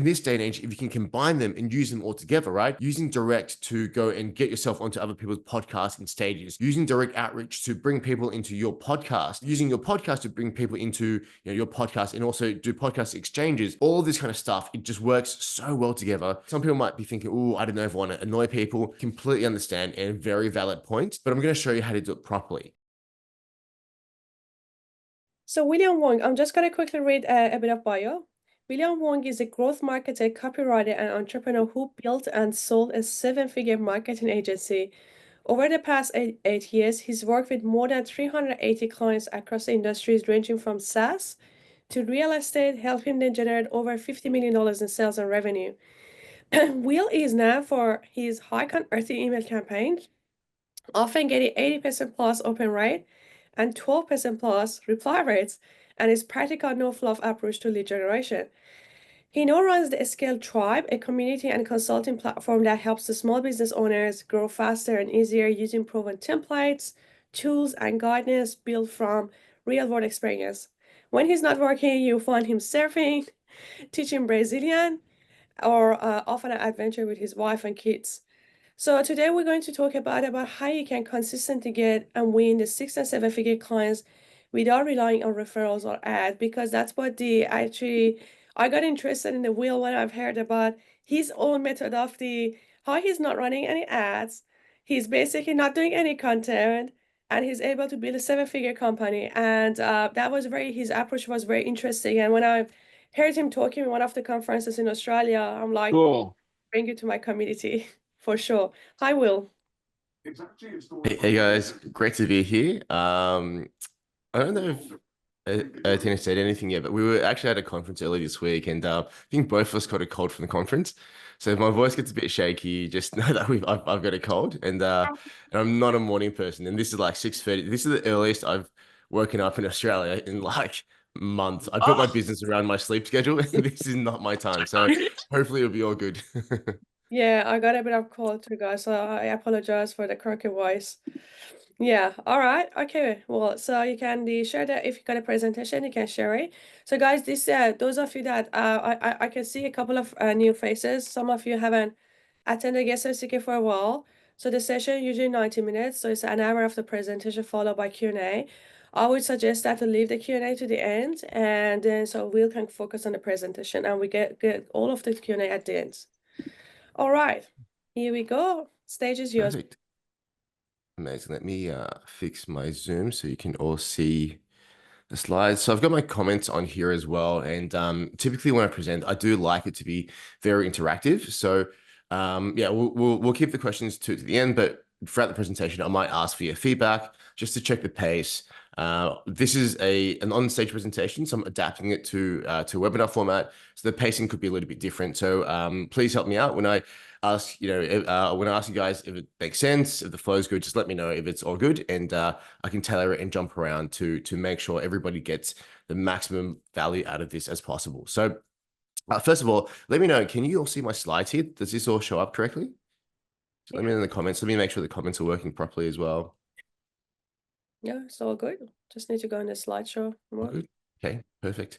in this day and age, if you can combine them and use them all together, right? Using direct to go and get yourself onto other people's podcasts and stages, using direct outreach to bring people into your podcast, using your podcast to bring people into your podcast and also do podcast exchanges, all this kind of stuff, it just works so well together. Some people might be thinking, oh, I don't know if I want to annoy people. Completely understand and very valid point, but I'm going to show you how to do it properly. So William Wang, I'm just going to quickly read a bit of bio. William Wang is a growth marketer, copywriter, and entrepreneur who built and sold a seven-figure marketing agency. Over the past eight years, he's worked with more than 380 clients across the industries, ranging from SaaS to real estate, helping them generate over $50 million in sales and revenue. Will is known for his high converting email campaigns, often getting 80% plus open rate and 12% plus reply rates, and his practical no-fluff approach to lead generation. He now runs the Scale Tribe, a community and consulting platform that helps the small business owners grow faster and easier using proven templates, tools, and guidance built from real-world experience. When he's not working, you find him surfing, teaching Brazilian, or often an adventure with his wife and kids. So today we're going to talk about how you can consistently get and win the 6 and 7 figure clients without relying on referrals or ads, because that's what I got interested in the Will when I've heard about his own method of how he's not running any ads, he's basically not doing any content, and he's able to build a 7-figure company. And his approach was very interesting. And when I heard him talking in one of the conferences in Australia, I'm like, Cool. bring it to my community. For sure. Hi, Will. Hey guys, great to be here. I don't know if Atena said anything yet, but we were actually at a conference earlier this week, and I think both of us got a cold from the conference. So if my voice gets a bit shaky, just know that I've got a cold, and I'm not a morning person. And this is like 6:30. This is the earliest I've woken up in Australia in like months. I put my business around my sleep schedule, and this is not my time. So hopefully it'll be all good. Yeah, I got a bit of cold too, guys, so I apologize for the croaky voice. Yeah, all right. Okay, well, so you can share that. If you got a presentation, you can share it. So guys, those of you that I can see a couple of new faces. Some of you haven't attended Guest Speaker for a while. So the session usually 90 minutes, so it's an hour of the presentation followed by Q&A. I would suggest that to leave the Q&A to the end, and then so we can focus on the presentation, and we get all of the Q&A at the end. All right, here we go. Stage is yours. Perfect. Amazing. Let me fix my Zoom so you can all see the slides. So I've got my comments on here as well. And typically when I present, I do like it to be very interactive. So yeah, we'll keep the questions to the end, but throughout the presentation, I might ask for your feedback just to check the pace. This is an on-stage presentation, so I'm adapting it to webinar format. So the pacing could be a little bit different. So please help me out when I ask, when I ask you guys if it makes sense, if the flow is good, just let me know if it's all good, and I can tailor it and jump around to make sure everybody gets the maximum value out of this as possible. So first of all, let me know, can you all see my slides here? Does this all show up correctly? So let me know in the comments. Let me make sure the comments are working properly as well. Yeah, it's all good. Just need to go in the slideshow. Good. Okay, perfect.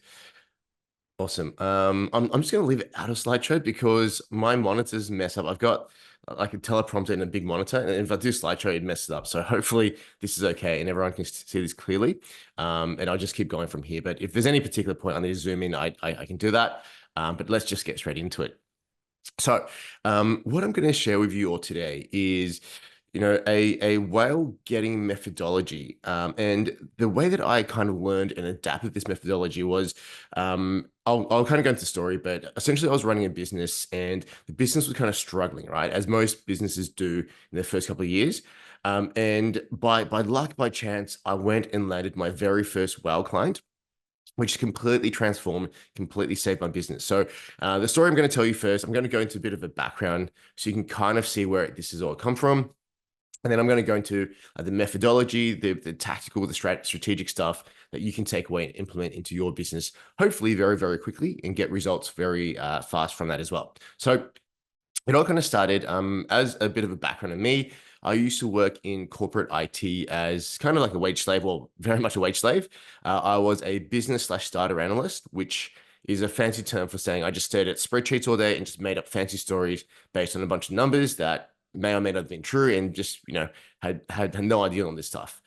Awesome. I'm just going to leave it out of slideshow because my monitors mess up. I've got like a teleprompter and a big monitor, and if I do slideshow, it messes up. So hopefully this is okay and everyone can see this clearly. And I'll just keep going from here. But if there's any particular point I need to zoom in, I can do that. But let's just get straight into it. So what I'm going to share with you all today is a whale getting methodology. And the way that I kind of learned and adapted this methodology was, I'll kind of go into the story, but essentially I was running a business and the business was kind of struggling, right? As most businesses do in their first couple of years. And by luck, by chance, I went and landed my very first whale client, which completely transformed, completely saved my business. So the story I'm going to tell you first, I'm going to go into a bit of a background so you can kind of see where this has all come from. And then I'm going to go into the methodology, the tactical, the strategic stuff that you can take away and implement into your business, hopefully very, very quickly, and get results very fast from that as well. So it all kind of started as a bit of a background of me. I used to work in corporate IT as kind of like a wage slave, or very much a wage slave. I was a business/starter analyst, which is a fancy term for saying I just stared at spreadsheets all day and just made up fancy stories based on a bunch of numbers that may or may not have been true, and just, had no idea on this stuff.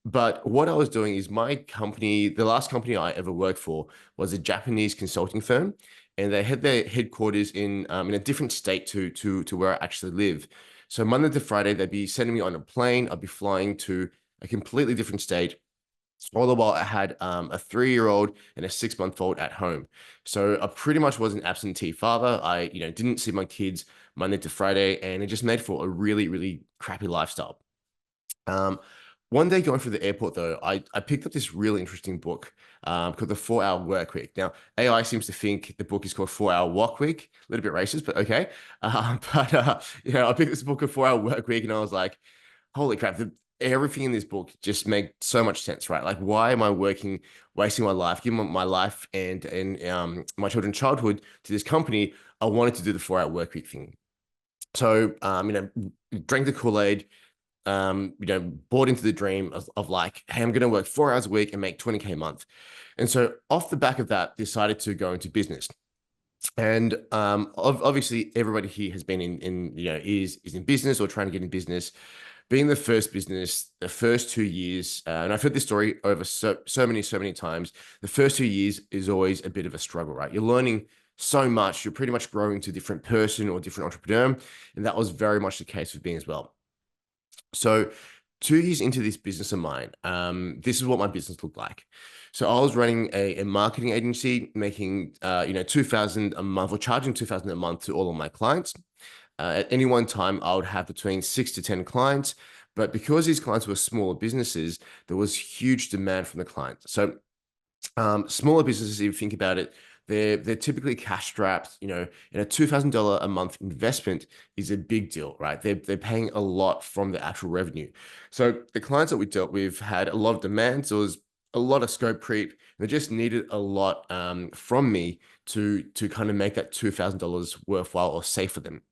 But what I was doing is, my company, the last company I ever worked for, was a Japanese consulting firm, and they had their headquarters in a different state to where I actually live. So Monday to Friday, they'd be sending me on a plane. I'd be flying to a completely different state. All the while, I had a 3-year-old and a 6-month-old at home. So I pretty much was an absentee father. I, didn't see my kids Monday to Friday, and it just made for a really, really crappy lifestyle. Um, One day going through the airport, though, I picked up this really interesting book called The 4 Hour Work Week. Now, AI seems to think the book is called 4 Hour Walk Week. A little bit racist, but okay. I picked this book of 4 Hour Work Week, and I was like, holy crap, everything in this book just made so much sense, right? Like, why am I working, wasting my life, giving my life and my children's childhood to this company? I wanted to do the 4 Hour Work Week thing. So, drank the Kool-Aid, bought into the dream of like, hey, I'm going to work 4 hours a week and make 20K a month. And so off the back of that, decided to go into business. And obviously everybody here has been is in business or trying to get in business. Being the first business, the first 2 years, and I've heard this story over so many times. The first 2 years is always a bit of a struggle, right? You're learning so much. You're pretty much growing to a different person or different entrepreneur. And that was very much the case with me as well. So 2 years into this business of mine, this is what my business looked like. So I was running a marketing agency, making 2,000 a month, or charging 2,000 a month to all of my clients. At any one time, I would have between 6 to 10 clients. But because these clients were smaller businesses, there was huge demand from the clients. So smaller businesses, if you think about it, they're typically cash strapped. And a $2,000 a month investment is a big deal, right? They're paying a lot from the actual revenue. So the clients that we dealt with had a lot of demand. So it was a lot of scope creep. They just needed a lot from me to kind of make that $2,000 worthwhile or safe for them.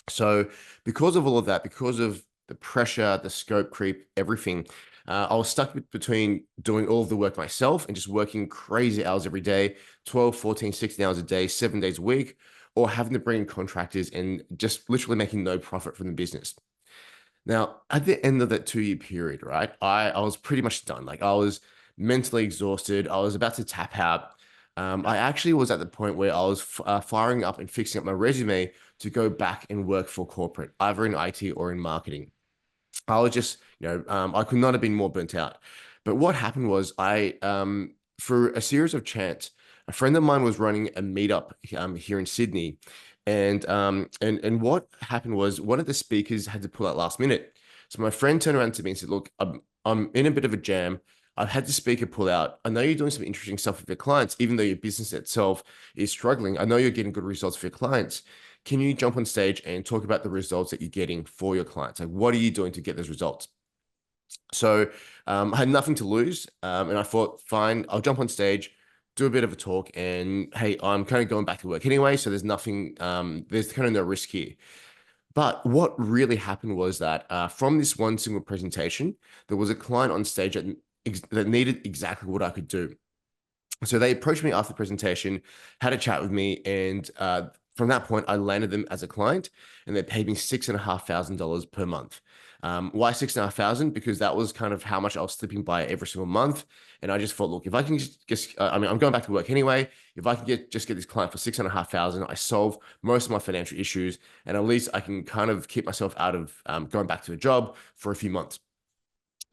So because of all of that, because of the pressure, the scope creep, everything, I was stuck between doing all of the work myself and just working crazy hours every day, 12, 14, 16 hours a day, 7 days a week, or having to bring in contractors and just literally making no profit from the business. Now, at the end of that 2-year period, right, I was pretty much done. Like, I was mentally exhausted. I was about to tap out. I actually was at the point where I was firing up and fixing up my resume to go back and work for corporate, either in IT or in marketing. I was just, I could not have been more burnt out. But what happened was, through a series of chance, a friend of mine was running a meetup here in Sydney. And what happened was, one of the speakers had to pull out last minute. So my friend turned around to me and said, look, I'm in a bit of a jam. I've had the speaker pull out. I know you're doing some interesting stuff with your clients, even though your business itself is struggling. I know you're getting good results for your clients. Can you jump on stage and talk about the results that you're getting for your clients? Like, what are you doing to get those results? So I had nothing to lose. And I thought, fine, I'll jump on stage, do a bit of a talk, and hey, I'm kind of going back to work anyway. So there's nothing, there's kind of no risk here. But what really happened was that from this one single presentation, there was a client on stage that needed exactly what I could do. So they approached me after the presentation, had a chat with me, and from that point, I landed them as a client, and they paid me $6,500 per month. Why 6,500? Because that was kind of how much I was slipping by every single month. And I just thought, look, if I can I'm going back to work anyway. If I can just get this client for 6,500, I solve most of my financial issues, and at least I can kind of keep myself out of going back to a job for a few months.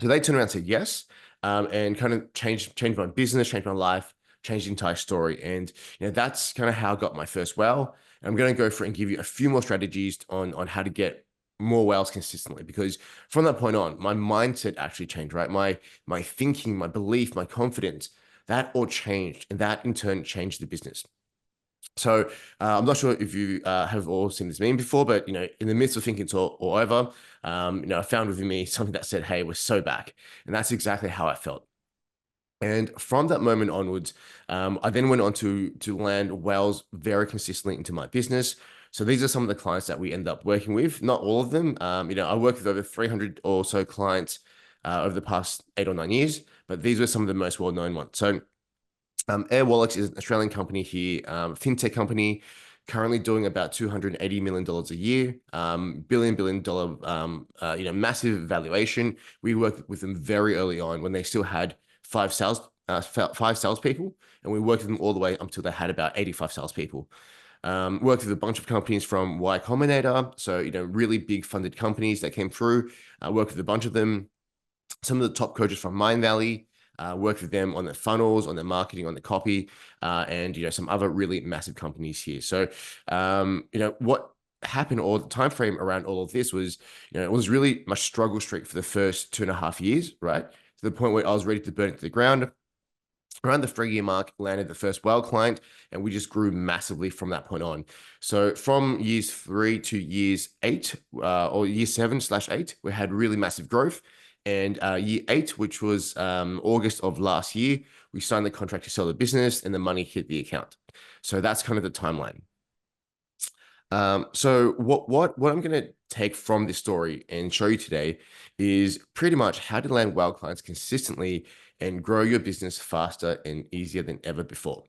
So they turned around and said yes, and kind of changed my business, changed my life, changed the entire story. And that's kind of how I got my first wow. And I'm going to go for it and give you a few more strategies on how to get more whales consistently, because from that point on, my mindset actually changed, right? My thinking, my belief, my confidence, that all changed, and that in turn changed the business. So I'm not sure if you have all seen this meme before, but in the midst of thinking it's all over, I found within me something that said, "Hey, we're so back," and that's exactly how I felt. And from that moment onwards, I then went on to land whales very consistently into my business. So these are some of the clients that we end up working with. Not all of them. I worked with over 300 or so clients over the past 8 or 9 years, but these were some of the most well-known ones. So Airwallex is an Australian company here, fintech company, currently doing about $280 million a year, billion dollar, massive valuation. We worked with them very early on when they still had five salespeople, and we worked with them all the way until they had about 85 salespeople. Worked with a bunch of companies from Y Combinator, so really big funded companies that came through. Worked with a bunch of them. Some of the top coaches from Mind Valley. Worked with them on their funnels, on their marketing, on the copy, and some other really massive companies here. So, what happened, or the time frame around all of this was, it was really my struggle streak for the first 2.5 years, right? To the point where I was ready to burn it to the ground. Around the 3 year mark, landed the first whale client, and we just grew massively from that point on. So from years 3 to years 8, or year 7/8, we had really massive growth. And year 8, which was August of last year, we signed the contract to sell the business, and the money hit the account. So that's kind of the timeline. So what I'm going to take from this story and show you today is pretty much how to land whale clients consistently and grow your business faster and easier than ever before.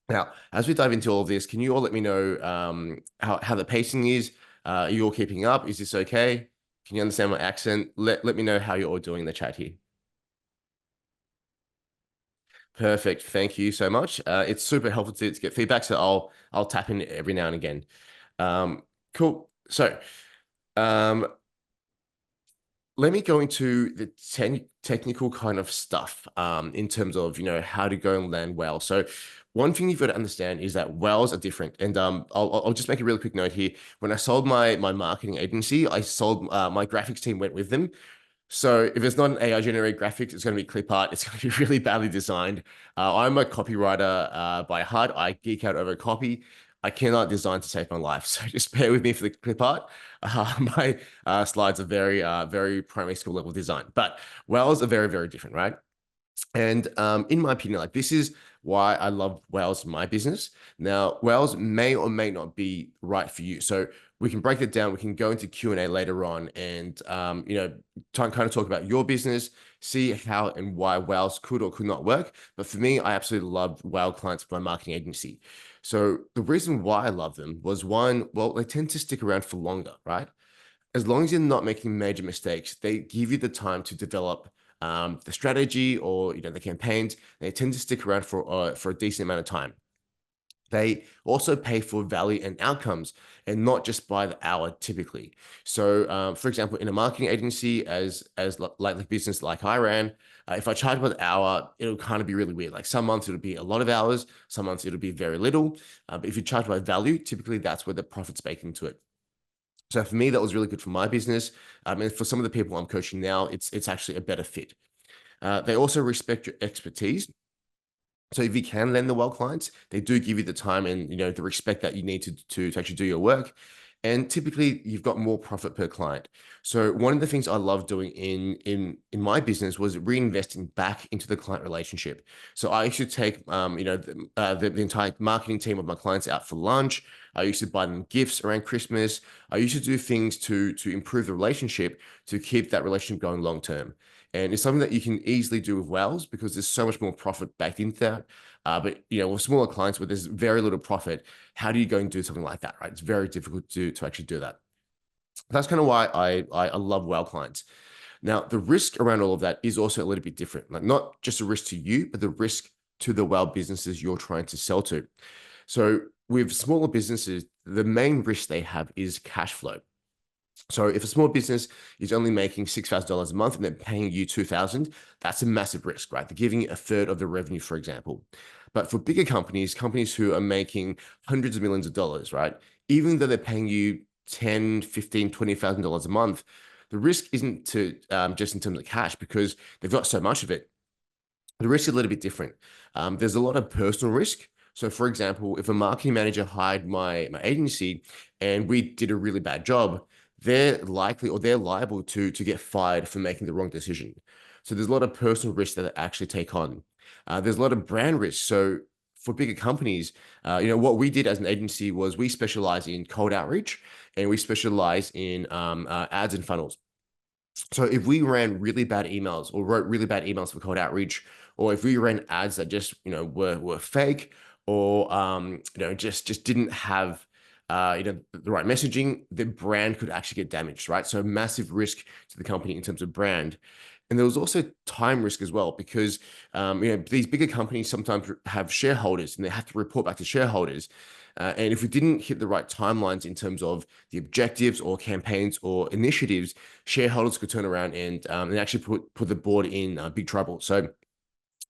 Now, as we dive into all of this, can you all let me know how the pacing is? Are you all keeping up? Is this okay? Can you understand my accent? Let me know how you're all doing in the chat here. Perfect. Thank you so much. It's super helpful to get feedback, so I'll tap in every now and again. Cool. So, let me go into the technical kind of stuff in terms of how to go and land well. So one thing you've got to understand is that whales are different. And I'll just make a really quick note here. When I sold my marketing agency, I sold my graphics team went with them. So if it's not an AI generated graphics, it's going to be clip art. It's going to be really badly designed. I'm a copywriter by heart. I geek out over copy. I cannot design to save my life. So just bear with me for the clip art. My slides are very primary school level design, but whales are very, very different, right? And in my opinion, like this is why I love whales in my business. Now, whales may or may not be right for you. So we can break it down. We can go into Q&A later on and, kind of talk about your business, see how and why whales could or could not work. But for me, I absolutely love whale clients for my marketing agency. So the reason why I love them was one, well, they tend to stick around for longer, right? As long as you're not making major mistakes, they give you the time to develop the strategy or the campaigns. They tend to stick around for a decent amount of time. They also pay for value and outcomes and not just by the hour typically. So, for example, in a marketing agency, as like the business like I ran, if I charge by the hour, it'll kind of be really weird. Like some months it'll be a lot of hours, some months it'll be very little. But if you charge by value, typically that's where the profit's baked into it. So for me, that was really good for my business. And for some of the people I'm coaching now, it's actually a better fit. They also respect your expertise. So if you can lend the well clients, they do give you the time and the respect that you need to actually do your work. And typically you've got more profit per client. So one of the things I love doing in my business was reinvesting back into the client relationship. So I used to take the entire marketing team of my clients out for lunch. I used to buy them gifts around Christmas. I used to do things to improve the relationship, to keep that relationship going long term. And it's something that you can easily do with whales because there's so much more but with smaller clients where there's very little profit, how do you go and do something like that, right? It's very difficult to actually do that. That's kind of why I love whale clients. Now, the risk around all of that is also a little bit different. Like not just a risk to you, but the risk to the whale businesses you're trying to sell to. So with smaller businesses, the main risk they have is cash flow. So if a small business is only making $6,000 a month and they're paying you $2,000, that's a massive risk, right? They're giving you a third of the revenue, for example. But for bigger companies who are making hundreds of millions of dollars, right? Even though they're paying you $10, $15, $20,000 a month, the risk isn't to just in terms of cash because they've got so much of it. The risk is a little bit different. There's a lot of personal risk. So for example, if a marketing manager hired my agency and we did a really bad job, they're likely or they're liable to get fired for making the wrong decision. So there's a lot of personal risk that they actually take on. There's a lot of brand risk. So for bigger companies, what we did as an agency was we specialize in cold outreach and we specialize in ads and funnels. So if we ran really bad emails or wrote really bad emails for cold outreach, or if we ran ads that just, were fake, or, just didn't have, the right messaging, the brand could actually get damaged, right? So massive risk to the company in terms of brand. And there was also time risk as well, because these bigger companies sometimes have shareholders and they have to report back to shareholders. And if we didn't hit the right timelines in terms of the objectives or campaigns or initiatives, shareholders could turn around and actually put the board in big trouble. So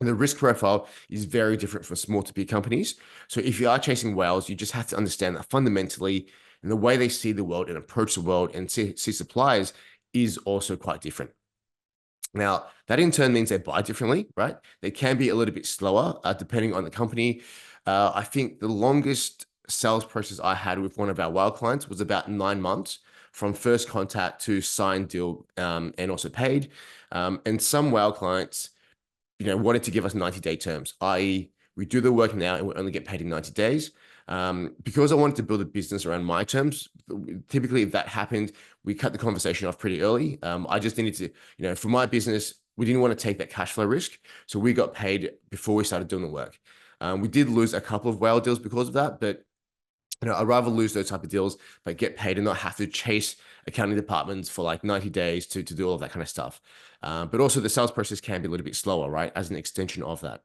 the risk profile is very different for small to big companies. So if you are chasing whales, you just have to understand that fundamentally, and the way they see the world and approach the world and see suppliers is also quite different. Now, that in turn means they buy differently, right? They can be a little bit slower, depending on the company. I think the longest sales process I had with one of our whale clients was about 9 months from first contact to signed deal, and also paid. And some whale clients, wanted to give us 90-day terms, i.e., we do the work now and we only get paid in 90 days. Because I wanted to build a business around my terms, typically if that happened, we cut the conversation off pretty early. I just needed to, for my business, we didn't want to take that cash flow risk. So we got paid before we started doing the work. We did lose a couple of whale deals because of that, but I'd rather lose those type of deals, but get paid and not have to chase accounting departments for like 90 days to do all of that kind of stuff. But also the sales process can be a little bit slower, right? As an extension of that.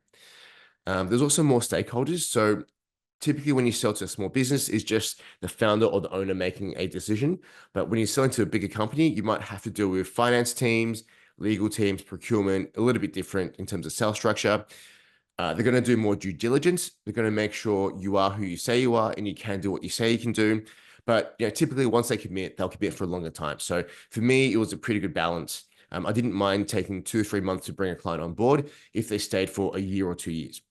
There's also more stakeholders. So typically when you sell to a small business, it's just the founder or the owner making a decision. But when you're selling to a bigger company, you might have to deal with finance teams, legal teams, procurement, a little bit different in terms of sales structure. They're going to do more due diligence. They're going to make sure you are who you say you are and you can do what you say you can do. But typically once they commit, they'll commit for a longer time. So for me, it was a pretty good balance. I didn't mind taking 2 or 3 months to bring a client on board if they stayed for a year or 2 years.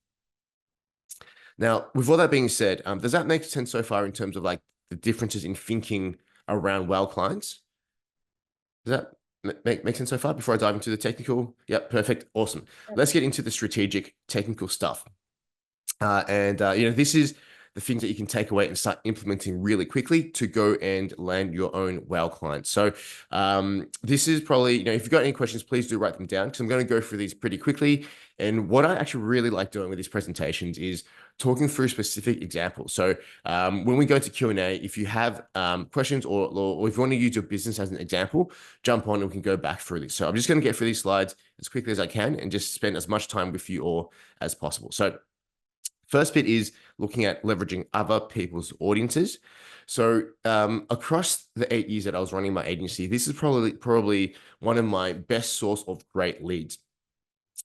Now, with all that being said, does that make sense so far in terms of like the differences in thinking around whale clients? Does that make sense so far before I dive into the technical? Yep, perfect. Awesome. Let's get into the strategic technical stuff. This is the things that you can take away and start implementing really quickly to go and land your own whale clients. So this is probably, if you've got any questions, please do write them down because I'm going to go through these pretty quickly. And what I actually really like doing with these presentations is talking through specific examples. So when we go to Q&A, if you have questions or if you want to use your business as an example, jump on and we can go back through this. So I'm just going to get through these slides as quickly as I can and just spend as much time with you all as possible. So first bit is looking at leveraging other people's audiences. So across the 8 years that I was running my agency, this is probably one of my best source of great leads.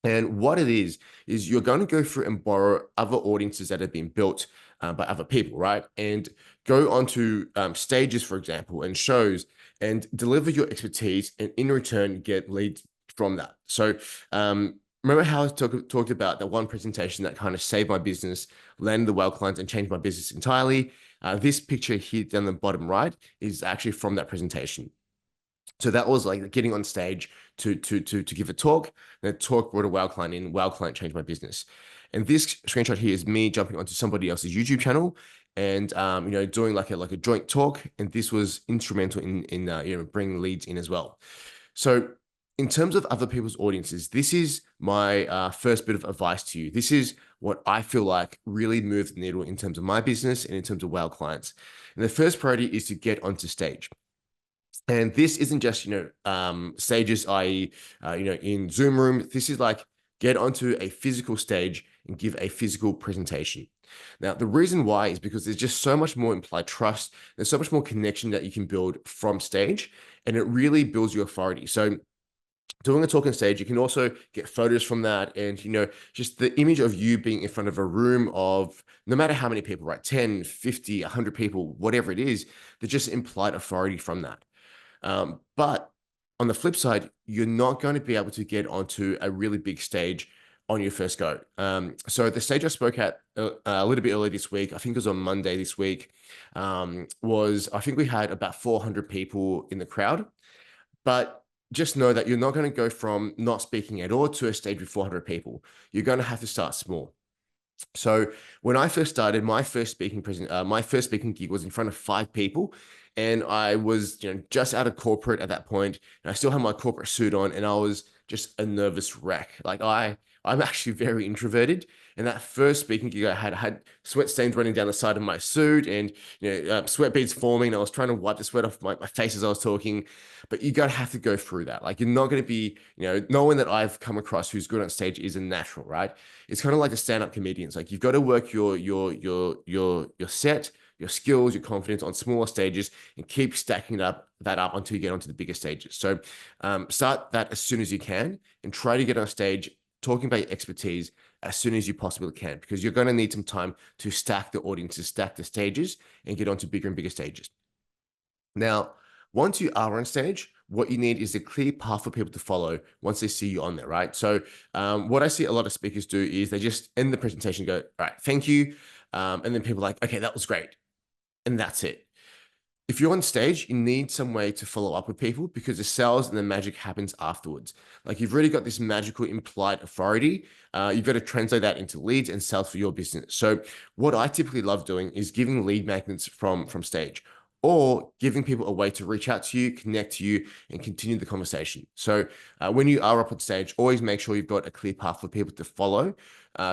And what it is you're going to go through and borrow other audiences that have been built by other people, right? And go onto stages, for example, and shows and deliver your expertise and in return get leads from that. So remember how I talked about that one presentation that kind of saved my business, landed the whale clients and changed my business entirely? This picture here down the bottom right is actually from that presentation. So that was like getting on stage to give a talk. And the talk brought a whale client in. Whale client changed my business. And this screenshot here is me jumping onto somebody else's YouTube channel and doing like a joint talk. And this was instrumental in bringing leads in as well. So in terms of other people's audiences, this is my first bit of advice to you. This is what I feel like really moved the needle in terms of my business and in terms of whale clients. And the first priority is to get onto stage. And this isn't just, stages, i.e., in Zoom room. This is like get onto a physical stage and give a physical presentation. Now, the reason why is because there's just so much more implied trust. There's so much more connection that you can build from stage, and it really builds your authority. So doing a talk on stage, you can also get photos from that. And, just the image of you being in front of a room of no matter how many people, right? 10, 50, 100 people, whatever it is, there's just implied authority from that. But on the flip side, you're not going to be able to get onto a really big stage on your first go. So the stage I spoke at a little bit earlier this week, I think it was on Monday this week, I think we had about 400 people in the crowd. But just know that you're not going to go from not speaking at all to a stage with 400 people. You're going to have to start small. So when I first started, my first speaking gig was in front of 5 people. And I was, just out of corporate at that point, and I still had my corporate suit on, and I was just a nervous wreck. Like I I'm actually very introverted. And that first speaking gig, I had sweat stains running down the side of my suit, and sweat beads forming. And I was trying to wipe the sweat off my face as I was talking. But you gotta have to go through that. Like, you're not gonna be, no one that I've come across who's good on stage is a natural, right? It's kind of like the stand-up comedians. Like, you've got to work your set, your skills, your confidence on smaller stages, and keep stacking that up until you get onto the bigger stages. So start that as soon as you can, and try to get on stage talking about your expertise as soon as you possibly can, because you're going to need some time to stack the audiences, stack the stages, and get onto bigger and bigger stages. Now, once you are on stage, what you need is a clear path for people to follow once they see you on there, right? So what I see a lot of speakers do is they just end the presentation, go, all right, thank you. And then people are like, okay, that was great. And that's it. If you're on stage, you need some way to follow up with people, because the sales and the magic happens afterwards. Like, you've really got this magical implied authority. You've got to translate that into leads and sales for your business. So what I typically love doing is giving lead magnets from stage, or giving people a way to reach out to you, connect to you, and continue the conversation. So when you are up on stage, always make sure you've got a clear path for people to follow,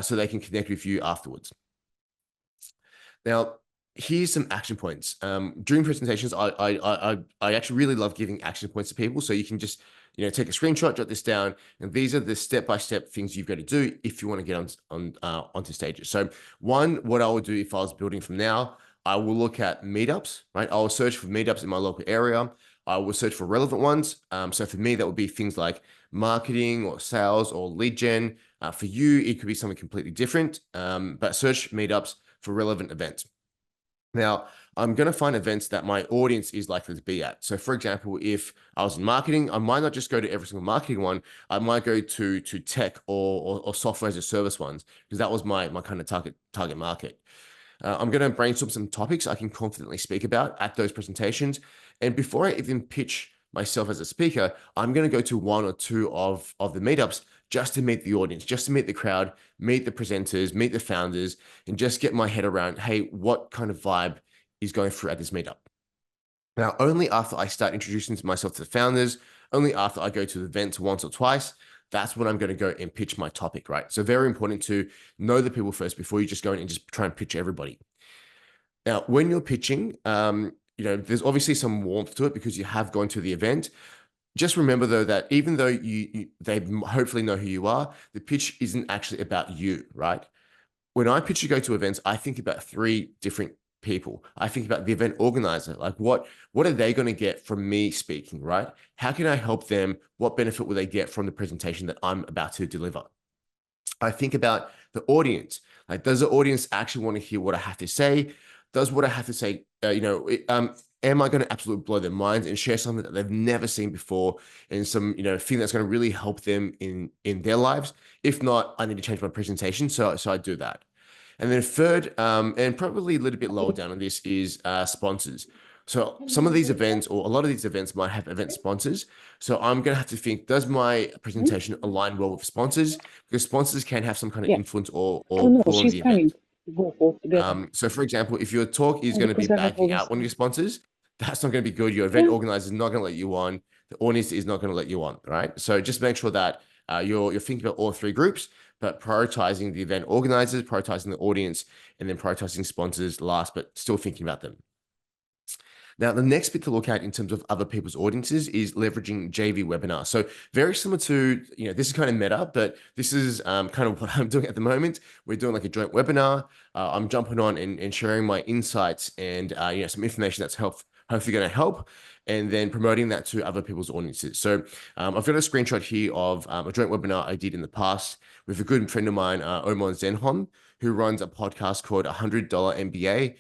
so they can connect with you afterwards. Now, here's some action points. During presentations, I actually really love giving action points to people. So you can just take a screenshot, jot this down, and these are the step-by-step things you've got to do if you want to get onto stages. So one, what I would do if I was building from now, I will look at meetups, right? I will search for meetups in my local area. I will search for relevant ones. So for me, that would be things like marketing or sales or lead gen. For you, it could be something completely different, but search meetups for relevant events. Now, I'm going to find events that my audience is likely to be at. So for example, if I was in marketing, I might not just go to every single marketing one. I might go to tech or software as a service ones, because that was my kind of target market. I'm going to brainstorm some topics I can confidently speak about at those presentations. And before I even pitch myself as a speaker, I'm going to go to one or two of the meetups just to meet the audience, just to meet the crowd, meet the presenters, meet the founders, and just get my head around, hey, what kind of vibe is going through at this meetup? Now, only after I start introducing myself to the founders, only after I go to the events once or twice, that's when I'm going to go and pitch my topic, right? So very important to know the people first before you just go in and just try and pitch everybody. Now, when you're pitching, there's obviously some warmth to it because you have gone to the event. Just remember, though, that even though they hopefully know who you are, the pitch isn't actually about you, right? When I pitch to go to events, I think about three different people. I think about the event organizer, like what are they going to get from me speaking, right? How can I help them? What benefit will they get from the presentation that I'm about to deliver? I think about the audience. Like, does the audience actually want to hear what I have to say? Does what I have to say, am I going to absolutely blow their minds and share something that they've never seen before, and some, thing that's going to really help them in their lives? If not, I need to change my presentation. So I do that. And then third, and probably a little bit lower down on this, is sponsors. So some of these events, or a lot of these events, might have event sponsors. So I'm going to have to think, does my presentation align well with sponsors? Because sponsors can have some kind of Yeah. influence or Oh no, pull on she's the event. coming. Go both together. So for example, if your talk is And going to be because I have all backing this out one of your stuff. sponsors, that's not going to be good. Your event Yeah. organizer is not going to let you on. The audience is not going to let you on, right? So just make sure that you're thinking about all three groups, but prioritizing the event organizers, prioritizing the audience, and then prioritizing sponsors last, but still thinking about them. Now, the next bit to look at in terms of other people's audiences is leveraging JV webinars. So very similar to, this is kind of meta, but this is kind of what I'm doing at the moment. We're doing like a joint webinar. I'm jumping on and sharing my insights and, some information that's hopefully going to help, and then promoting that to other people's audiences. So I've got a screenshot here of a joint webinar I did in the past with a good friend of mine, Omar Zenhon, who runs a podcast called $100 MBA.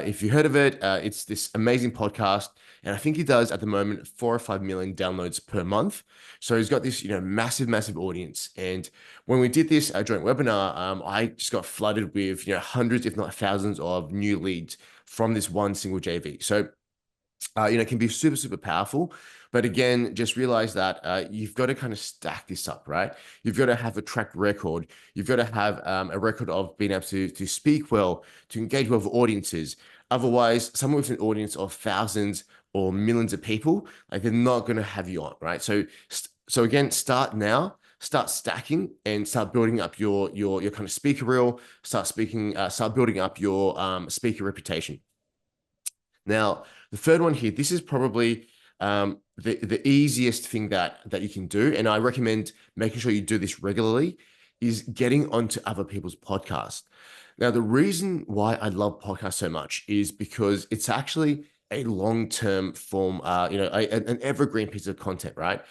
If you heard of it, it's this amazing podcast. And I think he does at the moment 4 or 5 million downloads per month. So he's got this, massive, massive audience. And when we did this joint webinar, I just got flooded with, hundreds, if not thousands of new leads from this one single JV. So, it can be super, super powerful. But again, just realize that you've got to kind of stack this up, right? You've got to have a track record. You've got to have a record of being able to speak well, to engage with audiences. Otherwise, someone with an audience of thousands or millions of people, like, they're not going to have you on, right? So again, start now. start stacking and start building up your kind of speaker reel, start building up your speaker reputation. Now, the third one here, this is probably the easiest thing that you can do, and I recommend making sure you do this regularly, is getting onto other people's podcasts. Now, the reason why I love podcasts so much is because it's actually a long-term form, an evergreen piece of content, right?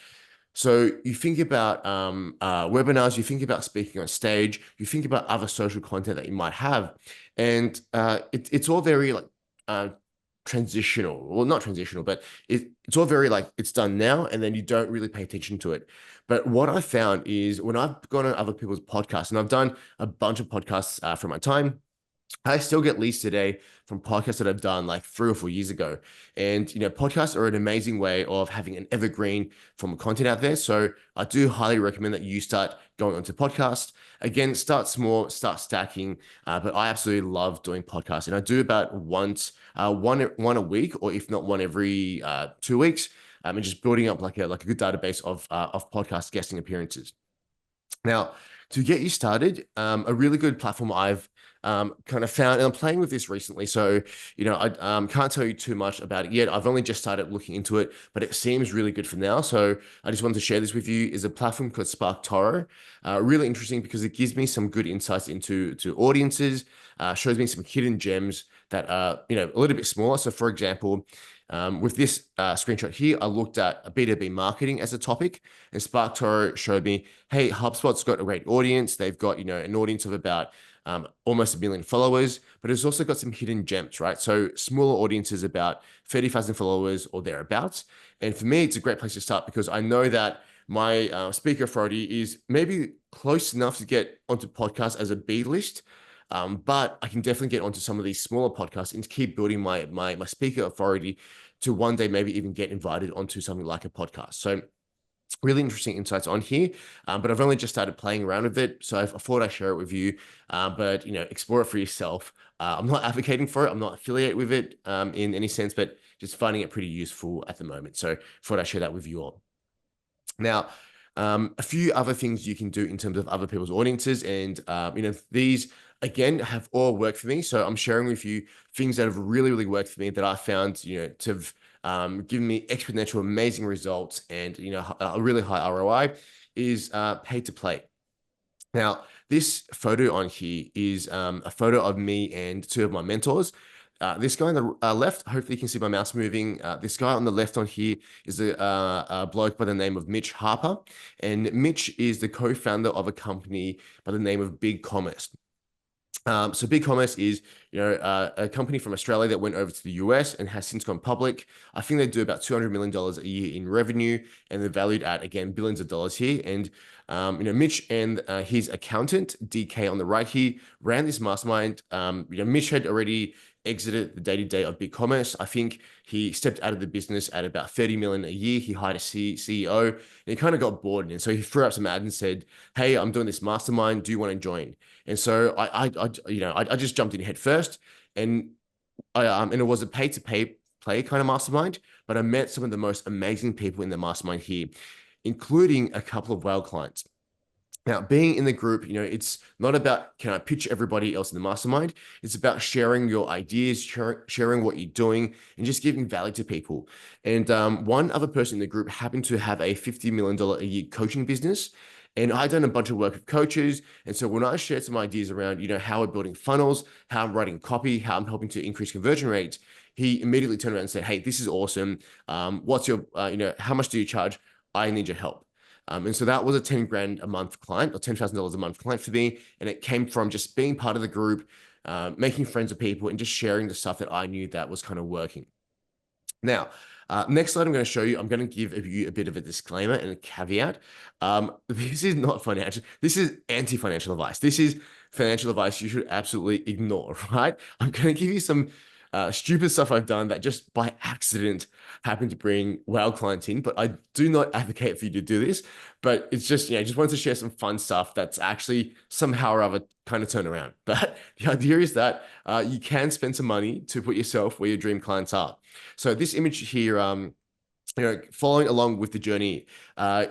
So you think about webinars, you think about speaking on stage, you think about other social content that you might have, and it's all very like uh, transitional. Well, not transitional, but it's all very like it's done now, and then you don't really pay attention to it. But what I found is when I've gone on other people's podcasts, and I've done a bunch of podcasts from my time. I still get leads today from podcasts that I've done like 3 or 4 years ago. And, podcasts are an amazing way of having an evergreen form of content out there. So I do highly recommend that you start going onto podcasts. Again, start small, start stacking. But I absolutely love doing podcasts. And I do about one a week, or if not one every 2 weeks. And just building up like a good database of podcast guesting appearances. Now, to get you started, a really good platform I've kind of found, and I'm playing with this recently. So, I can't tell you too much about it yet. I've only just started looking into it, but it seems really good for now. So I just wanted to share this with you. Is a platform called SparkToro. Really interesting because it gives me some good insights into audiences, shows me some hidden gems that are, a little bit smaller. So for example, with this screenshot here, I looked at B2B marketing as a topic, and SparkToro showed me, hey, HubSpot's got a great audience. They've got, an audience of about almost 1 million followers, but it's also got some hidden gems, right? So smaller audiences, about 30,000 followers or thereabouts. And for me, it's a great place to start because I know that my speaker authority is maybe close enough to get onto podcasts as a B list. But I can definitely get onto some of these smaller podcasts and keep building my speaker authority to one day maybe even get invited onto something like a podcast. So really interesting insights on here, but I've only just started playing around with it, so I thought I'd share it with you. But explore it for yourself. I'm not advocating for it. I'm not affiliated with it in any sense, but just finding it pretty useful at the moment. So thought I'd share that with you all. Now, a few other things you can do in terms of other people's audiences, and these again have all worked for me. So I'm sharing with you things that have really, really worked for me that I found, to have given me exponential, amazing results, and a really high ROI is pay to play. Now, this photo on here is a photo of me and two of my mentors. This guy on the left, hopefully you can see my mouse moving. This guy on the left on here is a bloke by the name of Mitch Harper. And Mitch is the co-founder of a company by the name of Big Commerce. So Big Commerce is, a company from Australia that went over to the US and has since gone public. I think they do about $200 million a year in revenue, and they're valued at, again, billions of dollars here. And, Mitch and his accountant, DK on the right here, ran this mastermind. Mitch had already exited the day-to-day of Big Commerce. I think he stepped out of the business at about 30 million a year. He hired a CEO, and he kind of got bored. And so he threw up some ads and said, hey, I'm doing this mastermind. Do you want to join? And so I just jumped in head first, and it was a play kind of mastermind, but I met some of the most amazing people in the mastermind here, including a couple of whale clients. Now, being in the group, it's not about can I pitch everybody else in the mastermind. It's about sharing your ideas, sharing what you're doing, and just giving value to people. And one other person in the group happened to have a $50 million a year coaching business. And I'd done a bunch of work with coaches. And so when I shared some ideas around, how we're building funnels, how I'm writing copy, how I'm helping to increase conversion rates, he immediately turned around and said, hey, this is awesome. What's your, how much do you charge? I need your help. And so that was a 10 grand a month client, or $10,000 a month client for me. And it came from just being part of the group, making friends with people, and just sharing the stuff that I knew that was kind of working. Now, next slide I'm going to show you, I'm going to give you a bit of a disclaimer and a caveat. This is not financial. This is anti-financial advice. This is financial advice you should absolutely ignore, right? I'm going to give you some stupid stuff I've done that just by accident happened to bring WoW clients in, but I do not advocate for you to do this. But it's just, just wanted to share some fun stuff that's actually somehow or other kind of turn around. But the idea is that you can spend some money to put yourself where your dream clients are. So this image here, following along with the journey, I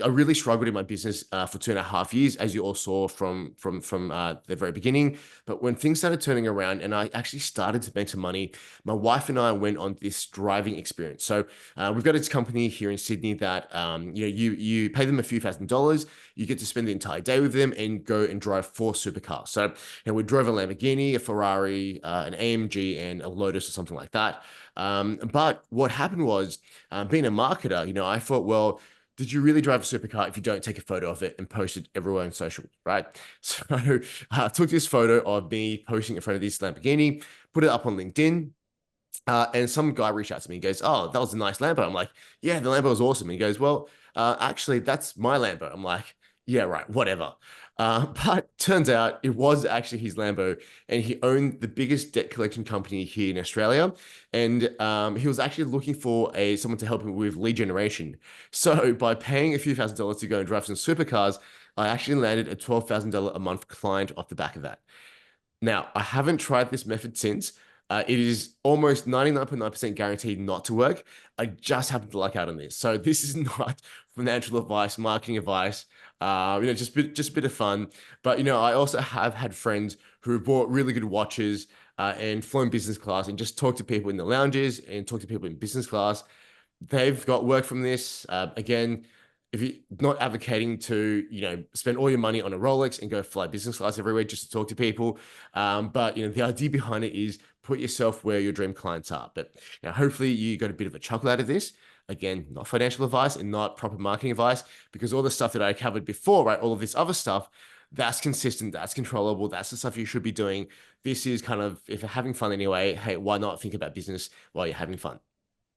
really struggled in my business for 2.5 years, as you all saw from the very beginning. But when things started turning around and I actually started to make some money, my wife and I went on this driving experience. So we've got this company here in Sydney that you pay them a few $1,000s, you get to spend the entire day with them and go and drive 4 supercars. So we drove a Lamborghini, a Ferrari, an AMG, and a Lotus or something like that. But what happened was, being a marketer, I thought, well, did you really drive a supercar if you don't take a photo of it and post it everywhere on social, right? So I took this photo of me posting in front of this Lamborghini, put it up on LinkedIn. And some guy reached out to me and goes, "Oh, that was a nice Lambo." I'm like, "Yeah, the Lambo was awesome." And he goes, "Well, actually, that's my Lambo." I'm like, "Yeah, right, whatever." But turns out it was actually his Lambo, and he owned the biggest debt collection company here in Australia. And he was actually looking for someone to help him with lead generation. So by paying a few $1,000s to go and drive some supercars, I actually landed a $12,000 a month client off the back of that. Now, I haven't tried this method since. It is almost 99.9% guaranteed not to work. I just happen to luck out on this. So this is not financial advice, marketing advice. Just a bit of fun. But I also have had friends who have bought really good watches and flown business class and just talked to people in the lounges and talked to people in business class. They've got work from this. Again, if you're not advocating to, spend all your money on a Rolex and go fly business class everywhere just to talk to people. But the idea behind it is put yourself where your dream clients are. But hopefully you got a bit of a chuckle out of this. Again, not financial advice and not proper marketing advice, because all the stuff that I covered before, right? All of this other stuff, that's consistent, that's controllable, that's the stuff you should be doing. This is kind of, if you're having fun anyway, hey, why not think about business while you're having fun?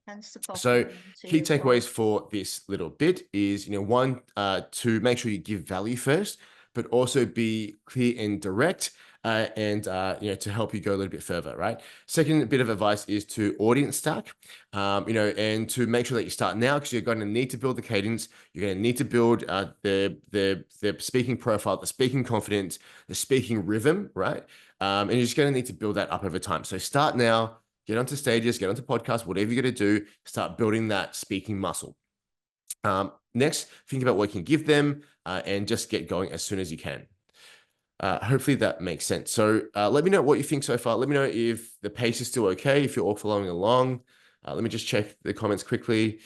Hence the So popularity key as well. takeaways for this little bit is, one, to make sure you give value first, but also be clear and direct, and to help you go a little bit further, right? Second bit of advice is to audience stack, and to make sure that you start now, because you're going to need to build the cadence. You're going to need to build the speaking profile, the speaking confidence, the speaking rhythm, right? And you're just going to need to build that up over time. So start now. Get onto stages, get onto podcasts, whatever you're going to do, start building that speaking muscle. Next, think about what you can give them, and just get going as soon as you can. Hopefully that makes sense. So let me know what you think so far. Let me know if the pace is still okay, if you're all following along. Let me just check the comments quickly.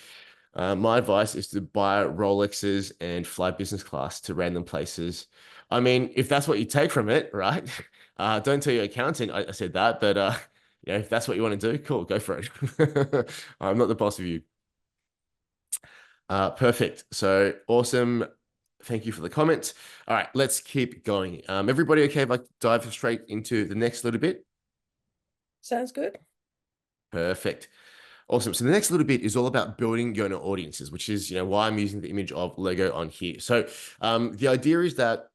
My advice is to buy Rolexes and fly business class to random places. I mean, if that's what you take from it, right? Don't tell your accountant I said that, but if that's what you want to do, cool, go for it. I'm not the boss of you. Perfect. So awesome. Thank you for the comments. All right, let's keep going. Everybody okay if I dive straight into the next little bit? Sounds good. Perfect. Awesome. So the next little bit is all about building your own audiences, which is, why I'm using the image of Lego on here. So the idea is that,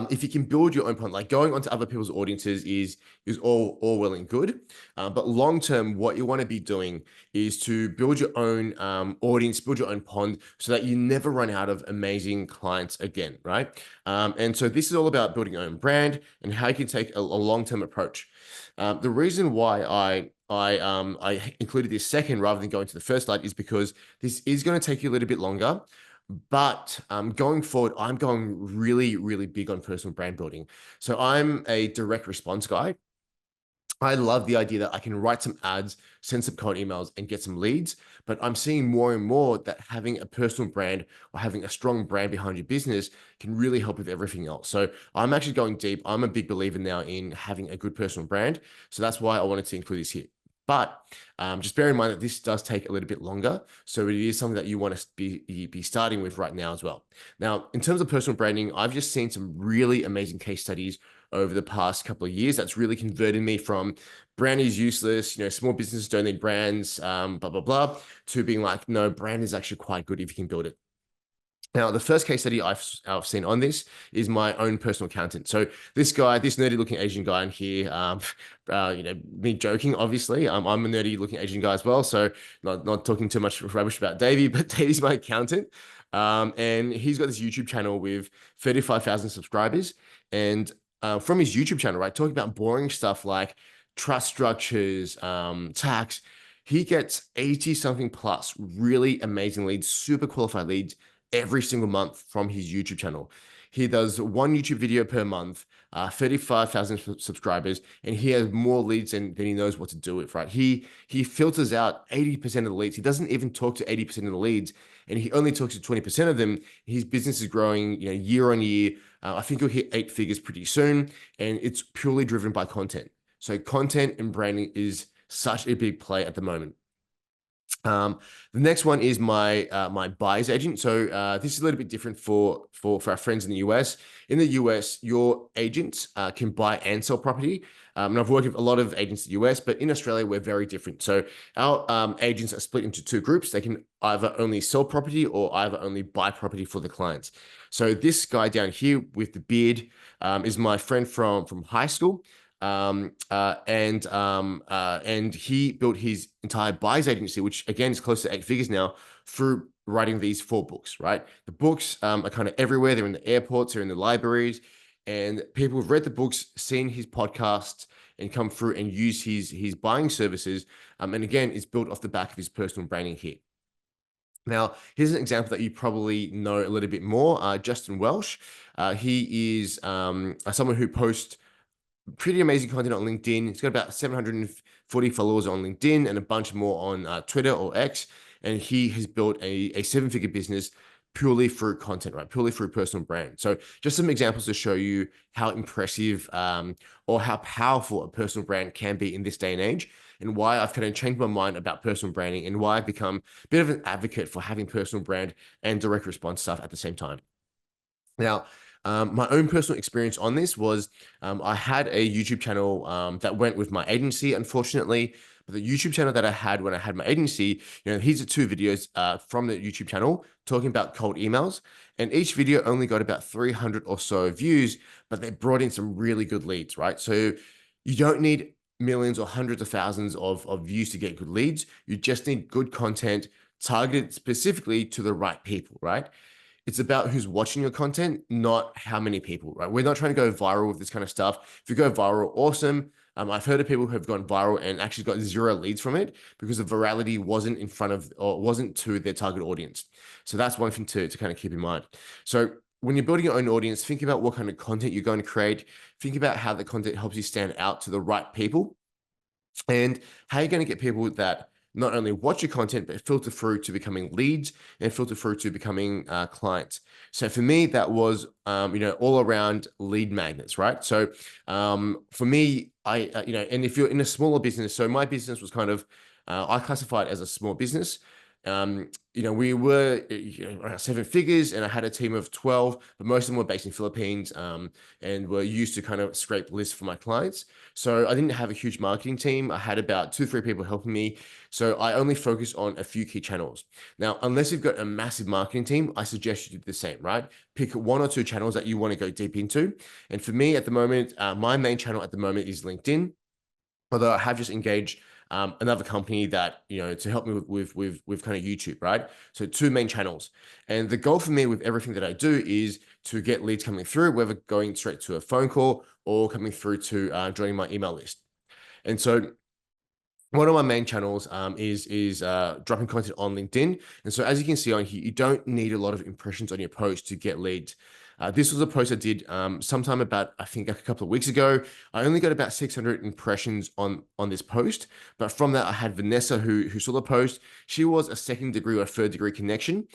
if you can build your own content, like going onto other people's audiences is all well and good, but long term, what you want to be doing is to build your own audience, build your own pond, so that you never run out of amazing clients again, right? And so this is all about building your own brand and how you can take a long term approach. The reason why I included this second rather than going to the first slide is because this is going to take you a little bit longer. But going forward, I'm going really, really big on personal brand building. So I'm a direct response guy. I love the idea that I can write some ads, send some cold emails, and get some leads. But I'm seeing more and more that having a personal brand or having a strong brand behind your business can really help with everything else. So I'm actually going deep. I'm a big believer now in having a good personal brand. So that's why I wanted to include this here. But just bear in mind that this does take a little bit longer. So it is something that you want to be starting with right now as well. Now, in terms of personal branding, I've just seen some really amazing case studies over the past couple of years that's really converted me from brand is useless, small businesses don't need brands, blah, blah, blah, to being like, no, brand is actually quite good if you can build it. Now, the first case study I've seen on this is my own personal accountant. So this guy, this nerdy looking Asian guy in here, me joking, obviously, I'm a nerdy looking Asian guy as well. So not talking too much rubbish about Davey, but Davey's my accountant. And he's got this YouTube channel with 35,000 subscribers. And from his YouTube channel, right, talking about boring stuff like trust structures, tax, He gets 80 something plus really amazing leads, super qualified leads every single month from his YouTube channel. He does one YouTube video per month, 35,000 subscribers, and he has more leads than he knows what to do with, right? He filters out 80% of the leads. He doesn't even talk to 80% of the leads, and he only talks to 20% of them. His business is growing, year on year. I think he'll hit 8 figures pretty soon, and it's purely driven by content. So content and branding is such a big play at the moment. The next one is my buyer's agent. So this is a little bit different for our friends in the US. In the US, your agents can buy and sell property. And I've worked with a lot of agents in the US, but in Australia, we're very different. So our agents are split into two groups. They can either only sell property or either only buy property for the clients. So this guy down here with the beard is my friend from high school. And he built his entire buyer's agency, which again is close to 8 figures now, through writing these 4 books, right? The books are kind of everywhere. They're in the airports, they're in the libraries, and people have read the books, seen his podcasts, and come through and use his buying services. And again, it's built off the back of his personal branding here. Now, here's an example that you probably know a little bit more. Justin Welsh. He is someone who posts pretty amazing content on LinkedIn. He's got about 740 followers on LinkedIn and a bunch more on Twitter or X. And he has built a 7-figure business purely through content, right? Purely through personal brand. So just some examples to show you how impressive or how powerful a personal brand can be in this day and age, and why I've kind of changed my mind about personal branding and why I've become a bit of an advocate for having personal brand and direct response stuff at the same time. Now, my own personal experience on this was I had a YouTube channel that went with my agency, unfortunately. But the YouTube channel that I had when I had my agency, here's the 2 videos from the YouTube channel talking about cold emails. And each video only got about 300 or so views, but they brought in some really good leads, right? So you don't need millions or hundreds of thousands of views to get good leads. You just need good content targeted specifically to the right people, right? It's about who's watching your content, not how many people, right? We're not trying to go viral with this kind of stuff. If you go viral, awesome. I've heard of people who have gone viral and actually got 0 leads from it because the virality wasn't in front of or wasn't to their target audience. So that's one thing to kind of keep in mind. So when you're building your own audience, think about what kind of content you're going to create. Think about how the content helps you stand out to the right people, and how you're going to get people that not only watch your content, but filter through to becoming leads and filter through to becoming clients. So for me, that was, all around lead magnets, right? So for me, and if you're in a smaller business, so my business was kind of, I classify it as a small business. We were around 7 figures, and I had a team of 12, but most of them were based in Philippines, and were used to kind of scrape lists for my clients. So I didn't have a huge marketing team. I had about 2, 3 people helping me. So I only focus on a few key channels. Now, unless you've got a massive marketing team, I suggest you do the same, right? Pick 1 or 2 channels that you want to go deep into. And for me at the moment, my main channel at the moment is LinkedIn. Although I have just engaged another company that, to help me with kind of YouTube, right? So 2 main channels. And the goal for me with everything that I do is to get leads coming through, whether going straight to a phone call or coming through to joining my email list. And so one of my main channels is dropping content on LinkedIn. And so as you can see on here, you don't need a lot of impressions on your post to get leads. This was a post I did sometime about, I think, a couple of weeks ago. I only got about 600 impressions on this post, but from that, I had Vanessa who saw the post. She was a 2nd degree or 3rd degree connection,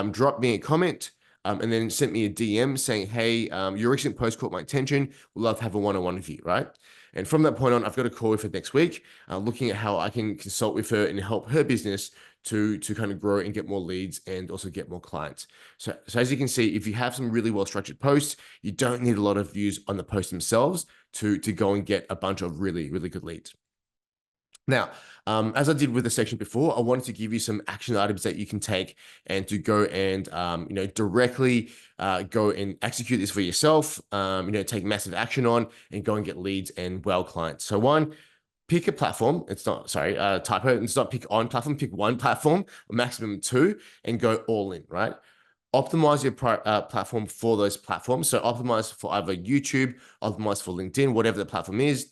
dropped me a comment, and then sent me a DM saying, hey, your recent post caught my attention. We'd love to have a one-on-one with you, right? And from that point on, I've got a call with her next week, looking at how I can consult with her and help her business to kind of grow and get more leads and also get more clients. So as you can see, if you have some really well-structured posts, you don't need a lot of views on the posts themselves to go and get a bunch of really, really good leads. Now, as I did with the section before, I wanted to give you some action items that you can take and to go and, directly go and execute this for yourself, take massive action on and go and get leads and wow clients. So 1, pick a platform. It's not, sorry, typo. It's not pick on platform, pick 1 platform, maximum 2, and go all in, right? Optimize your platform for those platforms. So optimize for either YouTube, optimize for LinkedIn, whatever the platform is.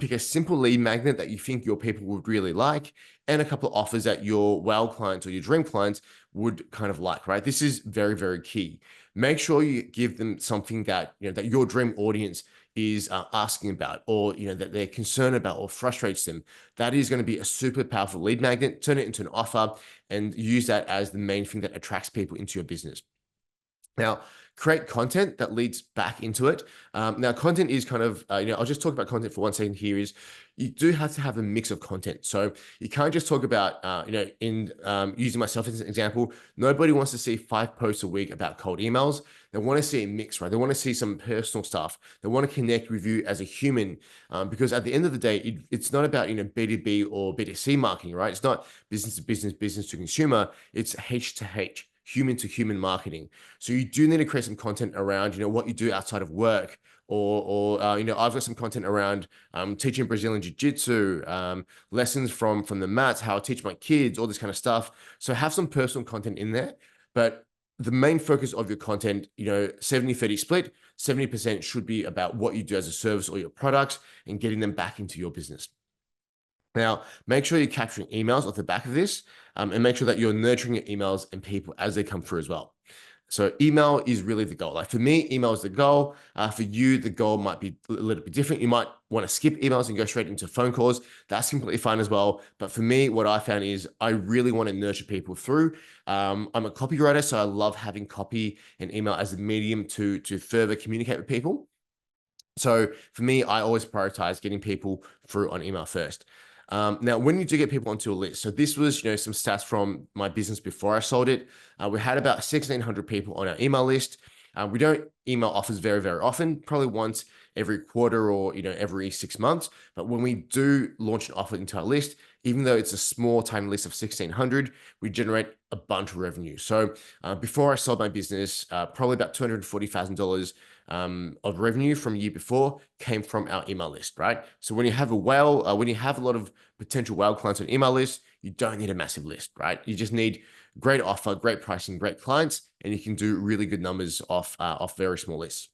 Pick a simple lead magnet that you think your people would really like, and a couple of offers that your wow clients or your dream clients would kind of like, right? This is very, very key. Make sure you give them something that, that your dream audience is asking about, or that they're concerned about or frustrates them. That is going to be a super powerful lead magnet. Turn it into an offer and use that as the main thing that attracts people into your business. Now, create content that leads back into it. Now, content is kind of, I'll just talk about content for 1 second here is you do have to have a mix of content. So you can't just talk about, in using myself as an example, nobody wants to see 5 posts a week about cold emails. They want to see a mix, right? They want to see some personal stuff. They want to connect with you as a human, because at the end of the day, it's not about, B2B or B2C marketing, right? It's not business to business, business to consumer. It's H to H, human to human marketing. So you do need to create some content around, what you do outside of work, or I've got some content around teaching Brazilian Jiu-Jitsu, lessons from the mats, how I teach my kids, all this kind of stuff. So have some personal content in there, but the main focus of your content, 70-30 split, 70% should be about what you do as a service or your products and getting them back into your business. Now, make sure you're capturing emails off the back of this, and make sure that you're nurturing your emails and people as they come through as well. So email is really the goal. Like for me, email is the goal. For you, the goal might be a little bit different. You might want to skip emails and go straight into phone calls. That's completely fine as well. But for me, what I found is I really want to nurture people through. I'm a copywriter, so I love having copy and email as a medium to further communicate with people. So for me, I always prioritize getting people through on email first. Now, when you do get people onto a list, so this was, some stats from my business before I sold it. We had about 1,600 people on our email list. We don't email offers very, very often, probably once every quarter or, every 6 months. But when we do launch an offer into our list, even though it's a small, tiny list of 1,600, we generate a bunch of revenue. So before I sold my business, probably about $240,000 of revenue from a year before came from our email list, right? So when you have when you have a lot of potential whale clients on email list, you don't need a massive list, right? You just need great offer, great pricing, great clients, and you can do really good numbers off very small lists.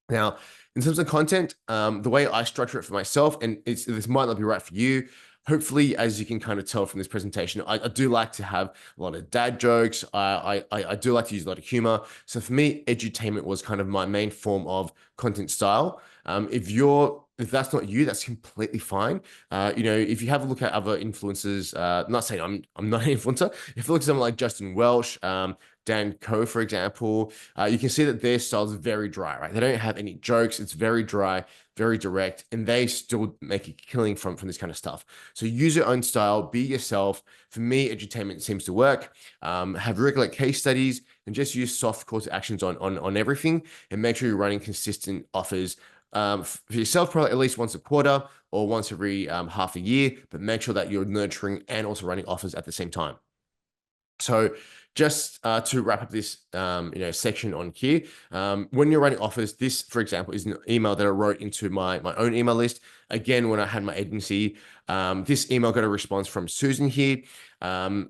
Now, in terms of content, the way I structure it for myself, and this might not be right for you. Hopefully, as you can kind of tell from this presentation, I do like to have a lot of dad jokes. I do like to use a lot of humor. So for me, edutainment was kind of my main form of content style. If that's not you, that's completely fine. If you have a look at other influencers, not saying I'm not an influencer. If you look at someone like Justin Welsh, Dan Coe, for example, you can see that their style is very dry, right? They don't have any jokes. It's very dry, very direct, and they still make a killing from this kind of stuff. So use your own style, be yourself. For me, edutainment seems to work. Have regular case studies and just use soft call to actions on everything, and make sure you're running consistent offers for yourself, probably at least once a quarter or once every half a year, but make sure that you're nurturing and also running offers at the same time. So just to wrap up this section on here, when you're running offers, this, for example, is an email that I wrote into my own email list. Again, when I had my agency, this email got a response from Susan here.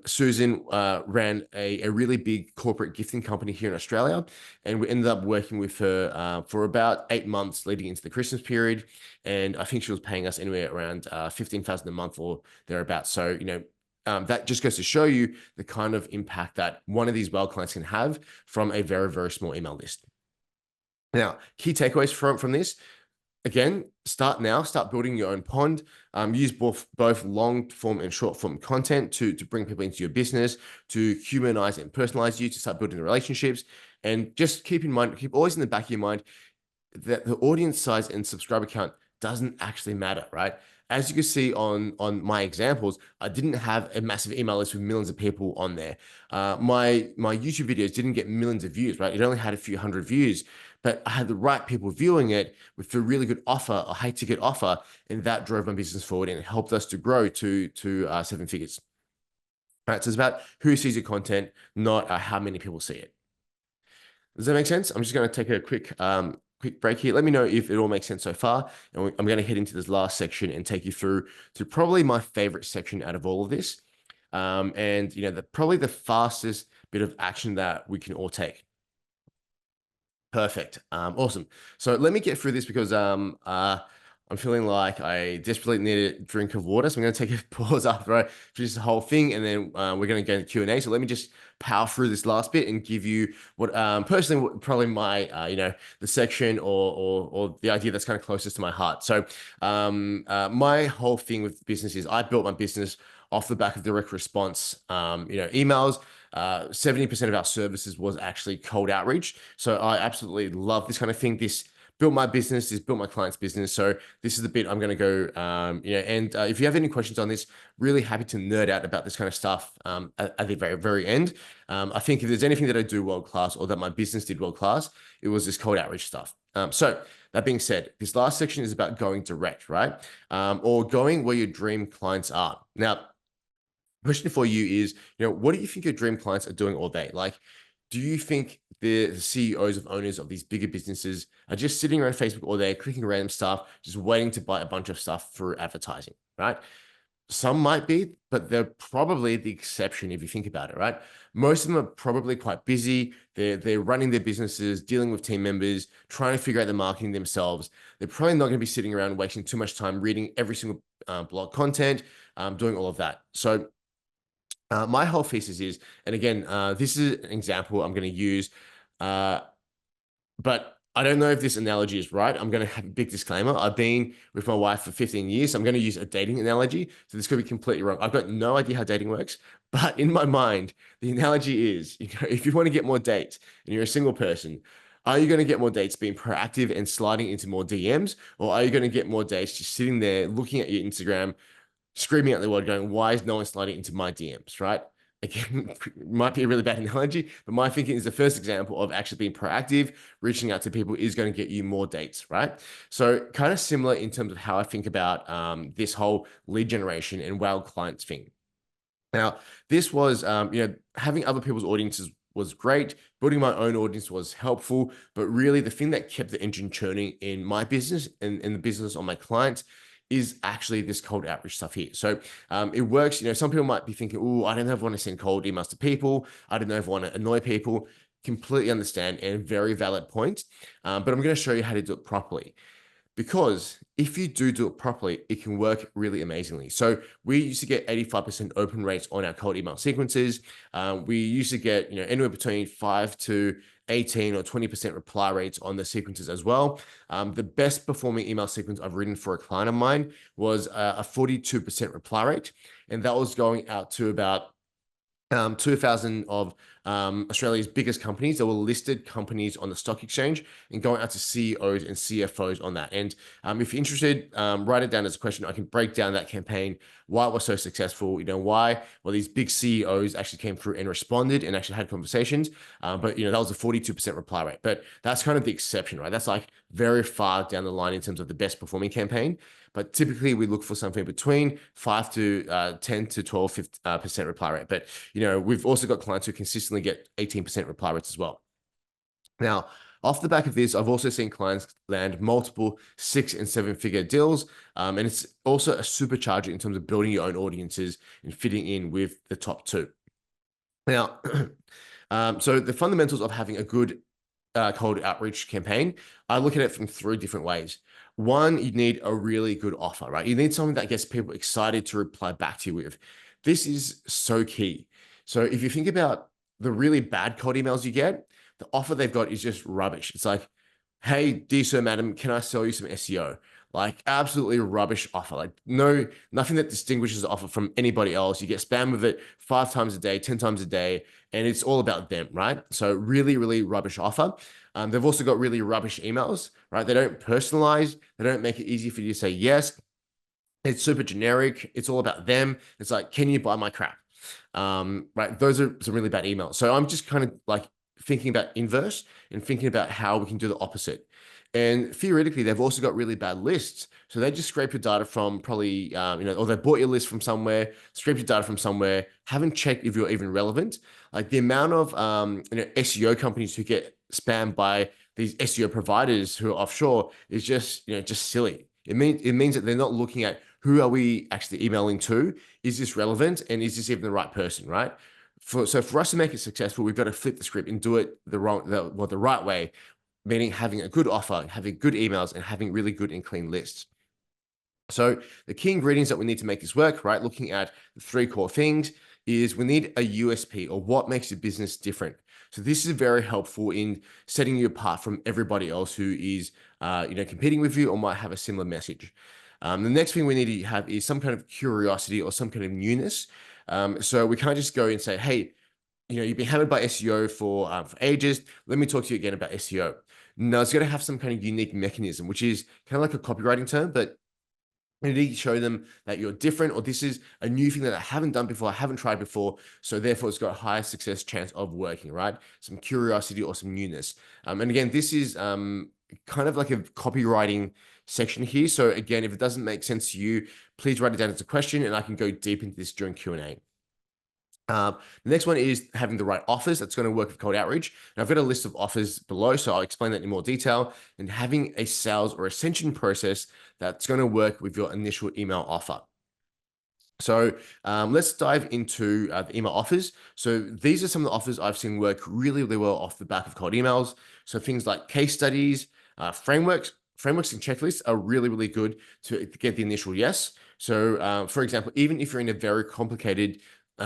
Susan ran a really big corporate gifting company here in Australia, and we ended up working with her for about 8 months leading into the Christmas period. And I think she was paying us anywhere around $15,000 a month or thereabouts. So, that just goes to show you the kind of impact that one of these whale clients can have from a very, very small email list. Now, key takeaways from this. Again, start now, start building your own pond. Use both long form and short form content to bring people into your business, to humanize and personalize you, to start building the relationships. And just keep always in the back of your mind that the audience size and subscriber count doesn't actually matter, right? As you can see on my examples, I didn't have a massive email list with millions of people on there. My YouTube videos didn't get millions of views, right? It only had a few hundred views, but I had the right people viewing it with a really good offer, a high ticket offer, and that drove my business forward and helped us to grow to 7 figures. All right, so it's about who sees your content, not how many people see it. Does that make sense? I'm just going to take a quick break here. Let me know if it all makes sense so far. And I'm going to head into this last section and take you through to probably my favorite section out of all of this. And probably the fastest bit of action that we can all take. Perfect. Awesome. So let me get through this because I'm feeling like I desperately need a drink of water. So I'm going to take a pause after I finish the whole thing. And then we're going to go into Q&A. So let me just power through this last bit and give you what personally, probably my, the section or the idea that's kind of closest to my heart. So my whole thing with business is I built my business off the back of direct response, emails. 70% of our services was actually cold outreach. So I absolutely love this kind of thing. This built my business, this built my client's business. So this is the bit I'm going to go, and if you have any questions on this, really happy to nerd out about this kind of stuff at the very, very end. I think if there's anything that I do world class or that my business did world class, it was this cold outreach stuff. So that being said, this last section is about going direct, right? Or going where your dream clients are. Now, question for you is, what do you think your dream clients are doing all day? Like, do you think the CEOs of owners of these bigger businesses are just sitting around Facebook all day, clicking random stuff, just waiting to buy a bunch of stuff through advertising, right? Some might be, but they're probably the exception if you think about it, right? Most of them are probably quite busy. They're running their businesses, dealing with team members, trying to figure out the marketing themselves. They're probably not going to be sitting around wasting too much time reading every single blog content, doing all of that. So my whole thesis is, and again, this is an example I'm going to use, but I don't know if this analogy is right. I'm going to have a big disclaimer. I've been with my wife for 15 years. So I'm going to use a dating analogy. So this could be completely wrong. I've got no idea how dating works, but in my mind, the analogy is, if you want to get more dates and you're a single person, are you going to get more dates being proactive and sliding into more DMs? Or are you going to get more dates just sitting there looking at your Instagram, screaming at the world, going, why is no one sliding into my DMs, right? Again, might be a really bad analogy, but my thinking is the first example of actually being proactive, reaching out to people is going to get you more dates, right? So kind of similar in terms of how I think about this whole lead generation and wow clients thing. Now, this was, having other people's audiences was great. Building my own audience was helpful, but really the thing that kept the engine churning in my business and in the business on my clients is actually this cold outreach stuff here. So it works. Some people might be thinking, oh, I don't know if I want to send cold emails to people. I don't know if I want to annoy people. Completely understand and very valid point. But I'm going to show you how to do it properly. Because if you do it properly, it can work really amazingly. So we used to get 85% open rates on our cold email sequences. We used to get anywhere between 5 to 18 or 20% reply rates on the sequences as well. The best performing email sequence I've written for a client of mine was a 42% reply rate. And that was going out to about 2,000 of Australia's biggest companies. There were listed companies on the stock exchange and going out to CEOs and CFOs on that. And if you're interested, write it down as a question. I can break down that campaign, why it was so successful, why, well, these big CEOs actually came through and responded and actually had conversations. But, that was a 42% reply rate. But that's kind of the exception, right? That's like very far down the line in terms of the best performing campaign. But typically we look for something between 5 to 10 to 12% reply rate. But, we've also got clients who consistently get 18% reply rates as well. Now, off the back of this, I've also seen clients land multiple 6 and 7 figure deals. And it's also a supercharger in terms of building your own audiences and fitting in with the top two. Now, so the fundamentals of having a good cold outreach campaign, I look at it from 3 different ways. One, you need a really good offer, right? You need something that gets people excited to reply back to you with. This is so key. So if you think about the really bad cold emails you get, the offer they've got is just rubbish. It's like, hey, dear sir, madam, can I sell you some SEO? Like absolutely rubbish offer. Like nothing that distinguishes the offer from anybody else. You get spam with it 5 times a day, 10 times a day, and it's all about them, right? So really, really rubbish offer. They've also got really rubbish emails, right? They don't personalize. They don't make it easy for you to say yes. It's super generic. It's all about them. It's like, can you buy my crap? Right? Those are some really bad emails. So I'm just kind of like thinking about inverse and thinking about how we can do the opposite. And theoretically, they've also got really bad lists. So they just scrape your data from probably, or they bought your list from somewhere, scrape your data from somewhere, haven't checked if you're even relevant. Like the amount of, SEO companies who get spammed by these SEO providers who are offshore is just silly. It means that they're not looking at who are we actually emailing to? Is this relevant? And is this even the right person, right? So for us to make it successful, we've got to flip the script and do it the right way, meaning having a good offer, having good emails, and having really good and clean lists. So the key ingredients that we need to make this work, right? Looking at the three core things is we need a USP, or what makes your business different. So this is very helpful in setting you apart from everybody else who is, competing with you or might have a similar message. The next thing we need to have is some kind of curiosity or some kind of newness. So we can't just go and say, hey, you've been hammered by SEO for ages. Let me talk to you again about SEO. No, it's going to have some kind of unique mechanism, which is kind of like a copywriting term, but you need to show them that you're different, or this is a new thing that I haven't done before, I haven't tried before. So therefore, it's got a higher success chance of working, right? Some curiosity or some newness. And again, this is kind of like a copywriting section here. So again, if it doesn't make sense to you, please write it down as a question, and I can go deep into this during Q&A. The next one is having the right offers. That's going to work with cold outreach. And I've got a list of offers below, so I'll explain that in more detail. And having a sales or ascension process that's going to work with your initial email offer. So let's dive into the email offers. So these are some of the offers I've seen work really, really well off the back of cold emails. So things like case studies, frameworks and checklists are really, really good to get the initial yes. So for example, even if you're in a very complicated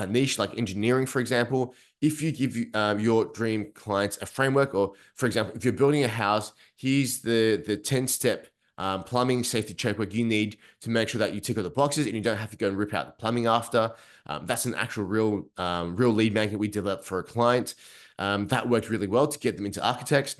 niche like engineering, for example, if you give your dream clients a framework, or for example, if you're building a house, here's the 10-step plumbing safety checkwork you need to make sure that you tick all the boxes and you don't have to go and rip out the plumbing after. That's an actual real lead magnet we developed for a client. That worked really well to get them into architects.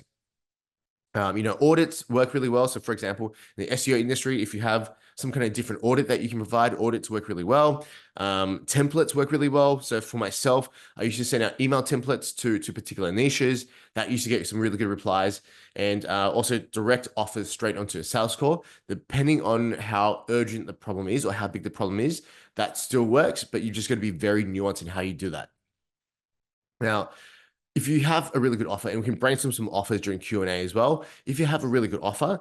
Audits work really well. So for example, in the SEO industry, if you have some kind of different audit that you can provide, audits work really well. Templates work really well. So for myself, I used to send out email templates to particular niches. That used to get some really good replies, and also direct offers straight onto a sales call. Depending on how urgent the problem is or how big the problem is, that still works, but you just got to be very nuanced in how you do that. Now, if you have a really good offer, and we can brainstorm some offers during Q&A as well. If you have a really good offer,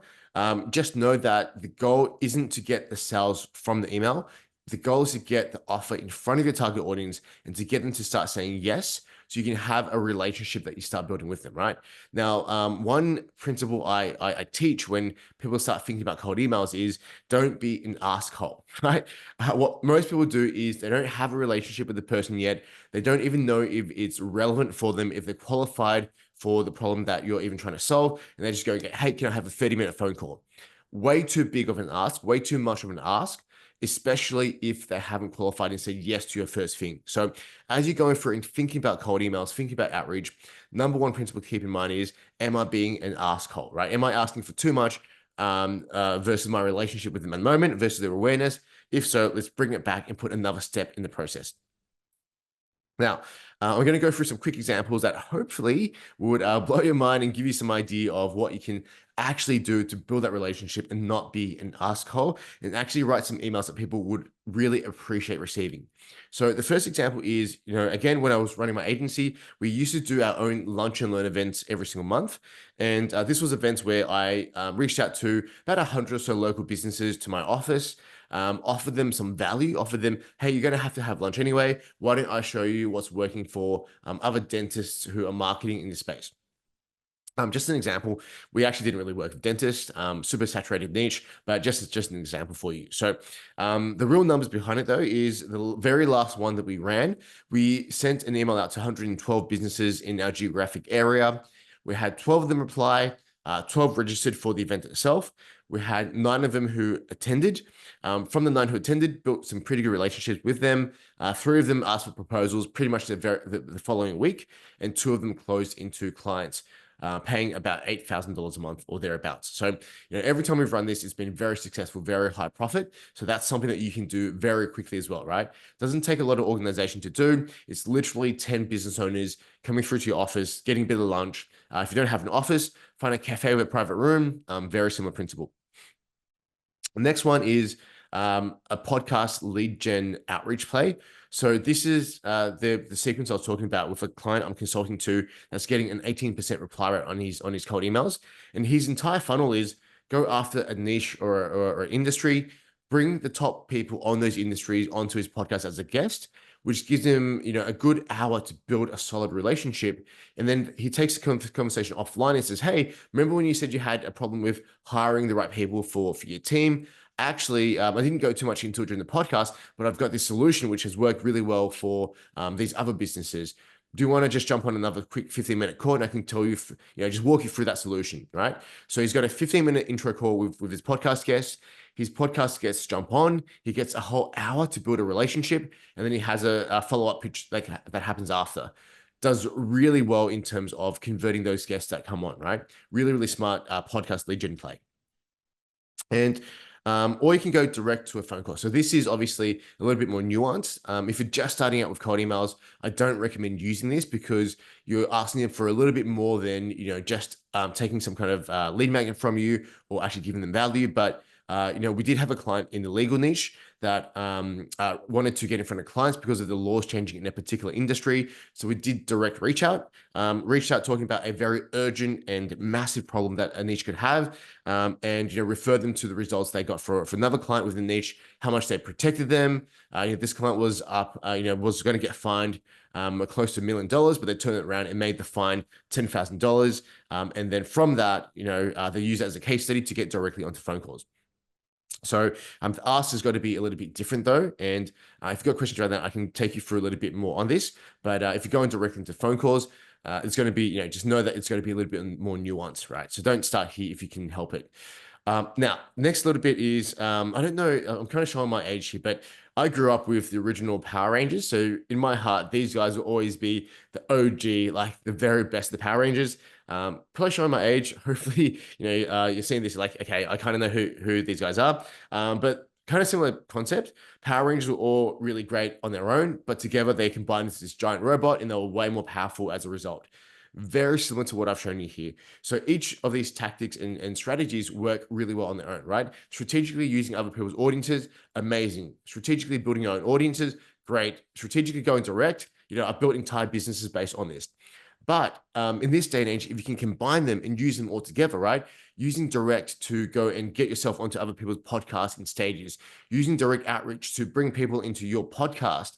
just know that the goal isn't to get the sales from the email. The goal is to get the offer in front of your target audience and to get them to start saying yes, so you can have a relationship that you start building with them, right? Now, one principle I teach when people start thinking about cold emails is don't be an asshole, right? What most people do is they don't have a relationship with the person yet. They don't even know if it's relevant for them, if they're qualified for the problem that you're even trying to solve. And they just go, hey, can I have a 30-minute phone call? Way too big of an ask, way too much of an ask, especially if they haven't qualified and said yes to your first thing. So as you're going through and thinking about cold emails, thinking about outreach, number one principle to keep in mind is, am I being an asshole, right? Am I asking for too much versus my relationship with them at the moment versus their awareness? If so, let's bring it back and put another step in the process. Now, I'm going to go through some quick examples that hopefully would blow your mind and give you some idea of what you can actually do to build that relationship and not be an asshole, and actually write some emails that people would really appreciate receiving. So the first example is, again, when I was running my agency, we used to do our own lunch and learn events every single month. And this was events where I reached out to about 100 or so local businesses to my office. Offer them some value, offer them, hey, you're going to have lunch anyway. Why don't I show you what's working for other dentists who are marketing in this space? Just an example, we actually didn't really work with dentists, super saturated niche, but just an example for you. So the real numbers behind it though is the very last one that we ran. We sent an email out to 112 businesses in our geographic area. We had 12 of them reply, 12 registered for the event itself. We had 9 of them who attended. From the 9 who attended, built some pretty good relationships with them. 3 of them asked for proposals pretty much the following week, and 2 of them closed into clients, paying about $8,000 a month or thereabouts. So, every time we've run this, it's been very successful, very high profit. So that's something that you can do very quickly as well, right? Doesn't take a lot of organization to do. It's literally 10 business owners coming through to your office, getting a bit of lunch. If you don't have an office, find a cafe with a private room. Very similar principle. The next one is a podcast lead gen outreach play. So this is the sequence I was talking about with a client I'm consulting to that's getting an 18% reply rate on his cold emails. And his entire funnel is go after a niche or industry, bring the top people on those industries onto his podcast as a guest, which gives him, a good hour to build a solid relationship. And then he takes the conversation offline and says, hey, remember when you said you had a problem with hiring the right people for your team? actually, I didn't go too much into it during the podcast, but I've got this solution which has worked really well for these other businesses. Do you want to just jump on another quick 15-minute call and I can tell you, just walk you through that solution, right? So he's got a 15-minute intro call with his podcast guest. His podcast guests jump on. He gets a whole hour to build a relationship, and then he has a follow-up pitch that happens after. Does really well in terms of converting those guests that come on, right? Really, really smart podcast lead gen play. And or you can go direct to a phone call. So this is obviously a little bit more nuanced. If you're just starting out with cold emails, I don't recommend using this because you're asking them for a little bit more than just taking some kind of lead magnet from you or actually giving them value. But we did have a client in the legal niche that wanted to get in front of clients because of the laws changing in a particular industry. So we did direct reached out talking about a very urgent and massive problem that a niche could have, and refer them to the results they got for another client within the niche, how much they protected them. This client was was going to get fined close to $1 million, but they turned it around and made the fine $10,000. And then from that, they use it as a case study to get directly onto phone calls. So the ask has got to be a little bit different though. And if you've got questions around that, I can take you through a little bit more on this. But if you're going directly into phone calls, it's going to be, just know that it's going to be a little bit more nuanced, right? So don't start here if you can help it. Now, next little bit is, I don't know, I'm kind of showing my age here, but I grew up with the original Power Rangers. So in my heart, these guys will always be the OG, like the very best of the Power Rangers. Probably showing my age. Hopefully, you're seeing this like, okay, I kind of know who these guys are. But kind of similar concept. Power Rangers were all really great on their own, but together they combined into this giant robot and they were way more powerful as a result. Very similar to what I've shown you here. So each of these tactics and strategies work really well on their own, right? Strategically using other people's audiences, amazing. Strategically building your own audiences, great. Strategically going direct, I've built entire businesses based on this. But in this day and age, if you can combine them and use them all together, right? Using direct to go and get yourself onto other people's podcasts and stages, using direct outreach to bring people into your podcast,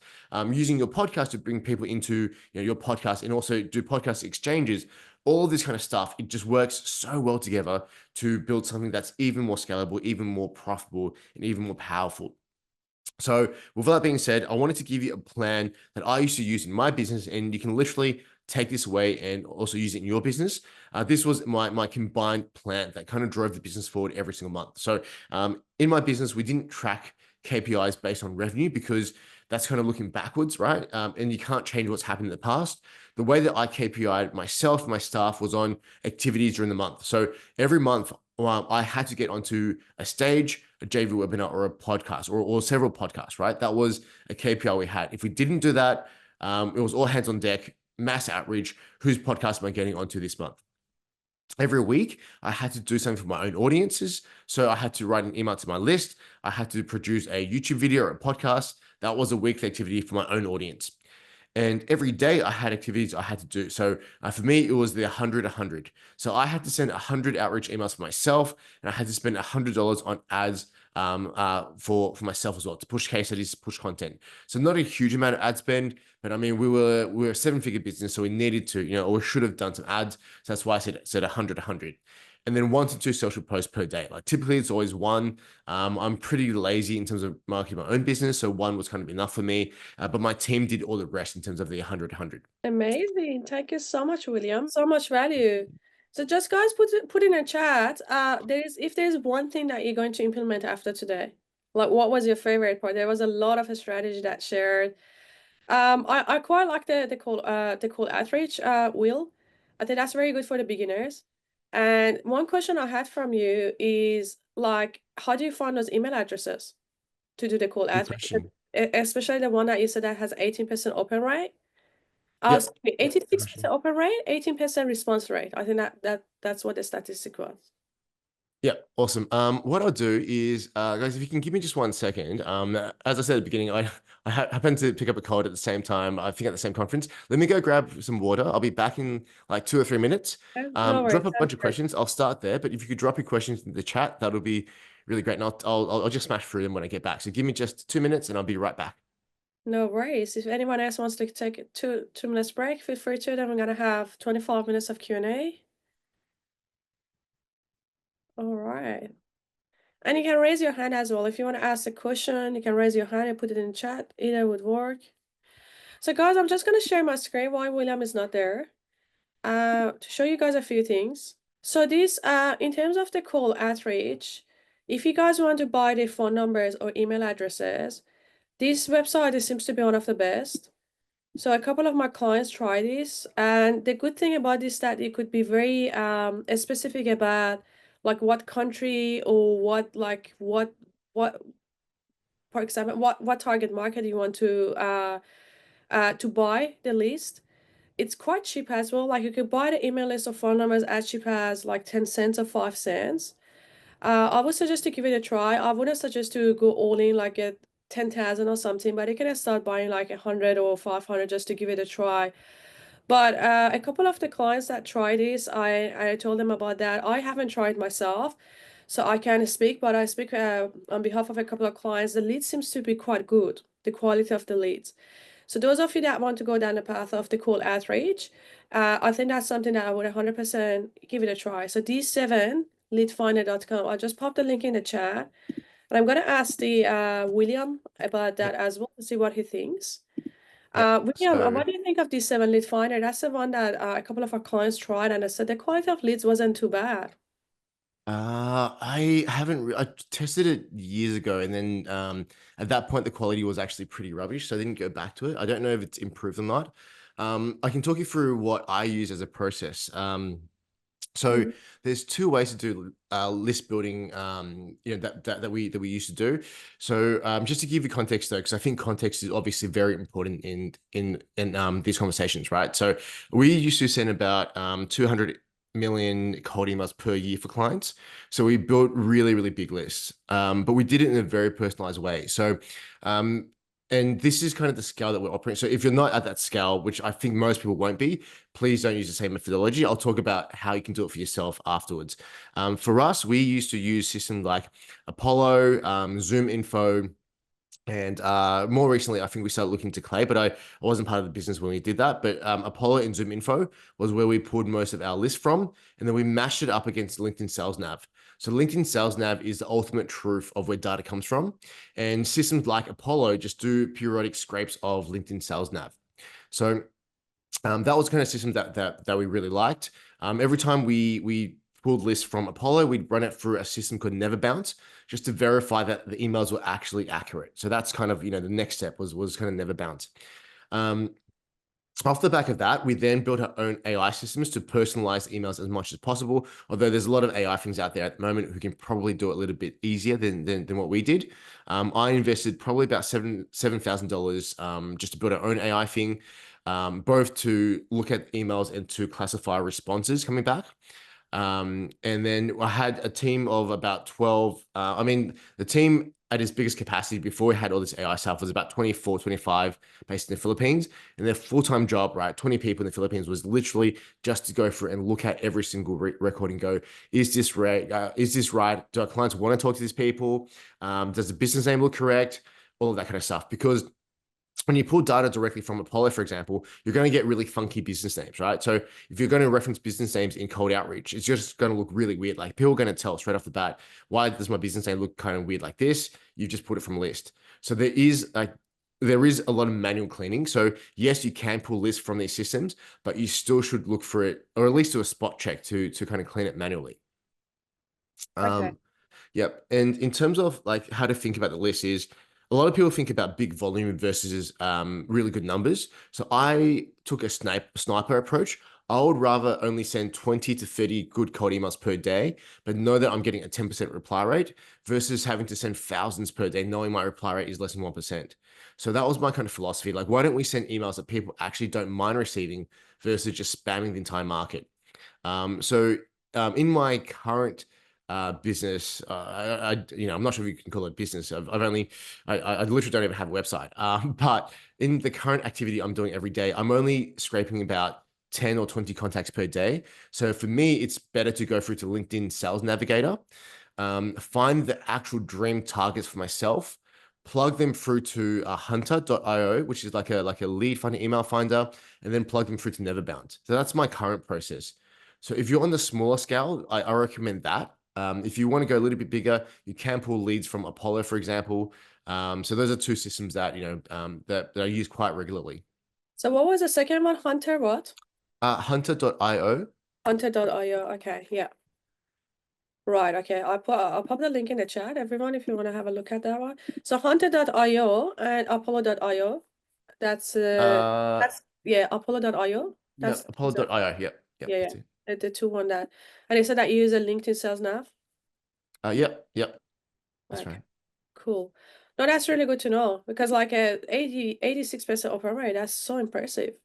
using your podcast to bring people into your podcast and also do podcast exchanges, all this kind of stuff, it just works so well together to build something that's even more scalable, even more profitable, and even more powerful. So with that being said, I wanted to give you a plan that I used to use in my business, and you can literally take this away and also use it in your business. This was my combined plan that kind of drove the business forward every single month. So in my business, we didn't track KPIs based on revenue because that's kind of looking backwards, right? And you can't change what's happened in the past. The way that I KPI'd myself and my staff was on activities during the month. So every month, I had to get onto a stage, a JV webinar, or a podcast, or several podcasts, right? That was a KPI we had. If we didn't do that, it was all hands on deck, mass outreach. Whose podcast am I getting onto this month? Every week, I had to do something for my own audiences. So I had to write an email to my list. I had to produce a YouTube video or a podcast. That was a weekly activity for my own audience. And every day I had activities I had to do. So for me, it was the 100. So I had to send 100 outreach emails for myself, and I had to spend $100 on ads for myself as well to push case studies, push content. So not a huge amount of ad spend, but I mean, we were a 7-figure business, so we needed to, or we should have done some ads. So that's why I said 100. And then 1 to 2 social posts per day. Like typically it's always 1. I'm pretty lazy in terms of marketing my own business. So 1 was kind of enough for me. But my team did all the rest in terms of the 100. Amazing. Thank you so much, William. So much value. So just guys put in a chat. If there's one thing that you're going to implement after today, like what was your favorite part? There was a lot of strategy that shared. I quite like the call outreach wheel. I think that's very good for the beginners. And one question I had from you is like, how do you find those email addresses to do the call Good outreach? question. Especially the one that you said that has 18% open rate. Yep. 86% open rate, 18% response rate. I think that's what the statistic was. Yeah, awesome. What I'll do is, guys, if you can give me just 1 second. As I said at the beginning, I happened to pick up a cold at the same time. I think at the same conference. Let me go grab some water. I'll be back in like 2 or 3 minutes. No worries. Drop a bunch of questions. I'll start there, but if you could drop your questions in the chat, that'll be really great. And I'll just smash through them when I get back. So give me just 2 minutes, and I'll be right back. No worries. If anyone else wants to take a 2 minutes break, feel free to. Then we're gonna have 25 minutes of Q&A. All right. And you can raise your hand as well. If you want to ask a question, you can raise your hand and put it in the chat. Either would work. So guys, I'm just going to share my screen while William is not there to show you guys a few things. So this, in terms of the call outreach, if you guys want to buy the phone numbers or email addresses, this website seems to be one of the best. So a couple of my clients try this, and the good thing about this that it could be very specific about like what country or what for example what target market you want to buy the list. It's quite cheap as well. Like you could buy the email list or phone numbers as cheap as like 10 cents or 5 cents. I would suggest to give it a try. I wouldn't suggest to go all in like at 10,000 or something, but you can start buying like 100 or 500 just to give it a try. But a couple of the clients that try this, I told them about that. I haven't tried myself, so I can't speak, but I speak on behalf of a couple of clients. The lead seems to be quite good, the quality of the leads. So those of you that want to go down the path of the cold outreach, I think that's something that I would 100% give it a try. So d7leadfinder.com. I'll just pop the link in the chat. And I'm going to ask the William about that Yep. as well to see what he thinks. Yep. William, So what do you think of D7 Lead Finder? That's the one that a couple of our clients tried and they said the quality of leads wasn't too bad. I haven't I tested it years ago, and then at that point the quality was actually pretty rubbish, so I didn't go back to it. I don't know if it's improved or not. I can talk you through what I use as a process. So Mhm. there's two ways to do list building, that we used to do. So just to give you context though, because I think context is obviously very important in these conversations, right? So we used to send about 200 million cold emails per year for clients. So we built really, really big lists, but we did it in a very personalized way. So um, and this is kind of the scale that we're operating. So if you're not at that scale, which I think most people won't be, please don't use the same methodology. I'll talk about how you can do it for yourself afterwards. For us, we used to use systems like Apollo, Zoom Info, and more recently, I think we started looking to Clay, but I wasn't part of the business when we did that. But Apollo and Zoom Info was where we pulled most of our list from, and then we mashed it up against LinkedIn Sales Nav. So LinkedIn Sales Nav is the ultimate truth of where data comes from, and systems like Apollo just do periodic scrapes of LinkedIn Sales Nav. So that was kind of system that we really liked. Every time we pulled lists from Apollo, we'd run it through a system called Never Bounce just to verify that the emails were actually accurate. So that's kind of the next step was kind of Never Bounce. Um, Off the back of that, we then built our own AI systems to personalize emails as much as possible. Although there's a lot of AI things out there at the moment who can probably do it a little bit easier than what we did. I invested probably about $7,000 just to build our own AI thing, both to look at emails and to classify responses coming back. And then I had a team of about 12. I mean, the team at its biggest capacity before we had all this AI stuff was about 24, 25 based in the Philippines. And their full-time job, right, 20 people in the Philippines was literally just to go through and look at every single record and go, is this right? Is this right? Do our clients want to talk to these people? Does the business name look correct? All of that kind of stuff. Because when you pull data directly from Apollo, for example, you're going to get really funky business names, right? So if you're going to reference business names in cold outreach, it's just going to look really weird. Like people are going to tell straight off the bat, why does my business name look kind of weird like this? You just put it from a list. So there is a lot of manual cleaning. So yes, you can pull lists from these systems, but you still should look for it, or at least do a spot check to kind of clean it manually. Okay. Um, Yep. And in terms of like how to think about the list is a lot of people think about big volume versus really good numbers. So I took a sniper approach. I would rather only send 20 to 30 good cold emails per day, but know that I'm getting a 10% reply rate versus having to send thousands per day, knowing my reply rate is less than 1%. So that was my kind of philosophy. Like, why don't we send emails that people actually don't mind receiving versus just spamming the entire market? In my current business. I'm not sure if you can call it business. I literally don't even have a website. But in the current activity I'm doing every day, I'm only scraping about 10 or 20 contacts per day. So for me, it's better to go through to LinkedIn Sales Navigator, find the actual dream targets for myself, plug them through to hunter.io, which is like a lead finder, email finder, and then plug them through to Neverbound. So that's my current process. So if you're on the smaller scale, I recommend that. If you want to go a little bit bigger, you can pull leads from Apollo, for example. So those are two systems that that are used quite regularly. So what was the second one? Hunter what? Hunter.io. Hunter.io. Okay, yeah. Right, okay. I'll pop the link in the chat, everyone, if you want to have a look at that one. So Hunter.io and Apollo.io. That's Uh, yeah, Apollo.io. no, That's Apollo.io. Yep, yep, yeah, yeah. that's it. The two one that, and you said that you use a LinkedIn sales nav. Yep, yep, that's Okay, right. cool. No, that's really good to know because like a 86% open rate, that's so impressive,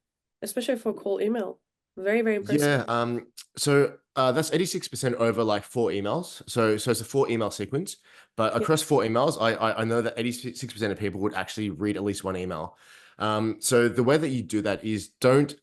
especially for cold email. Very, very impressive. Yeah. So that's 86% over like 4 emails. So it's a 4 email sequence. But Yeah. across 4 emails, I know that 86% of people would actually read at least one email. So the way that you do that is don't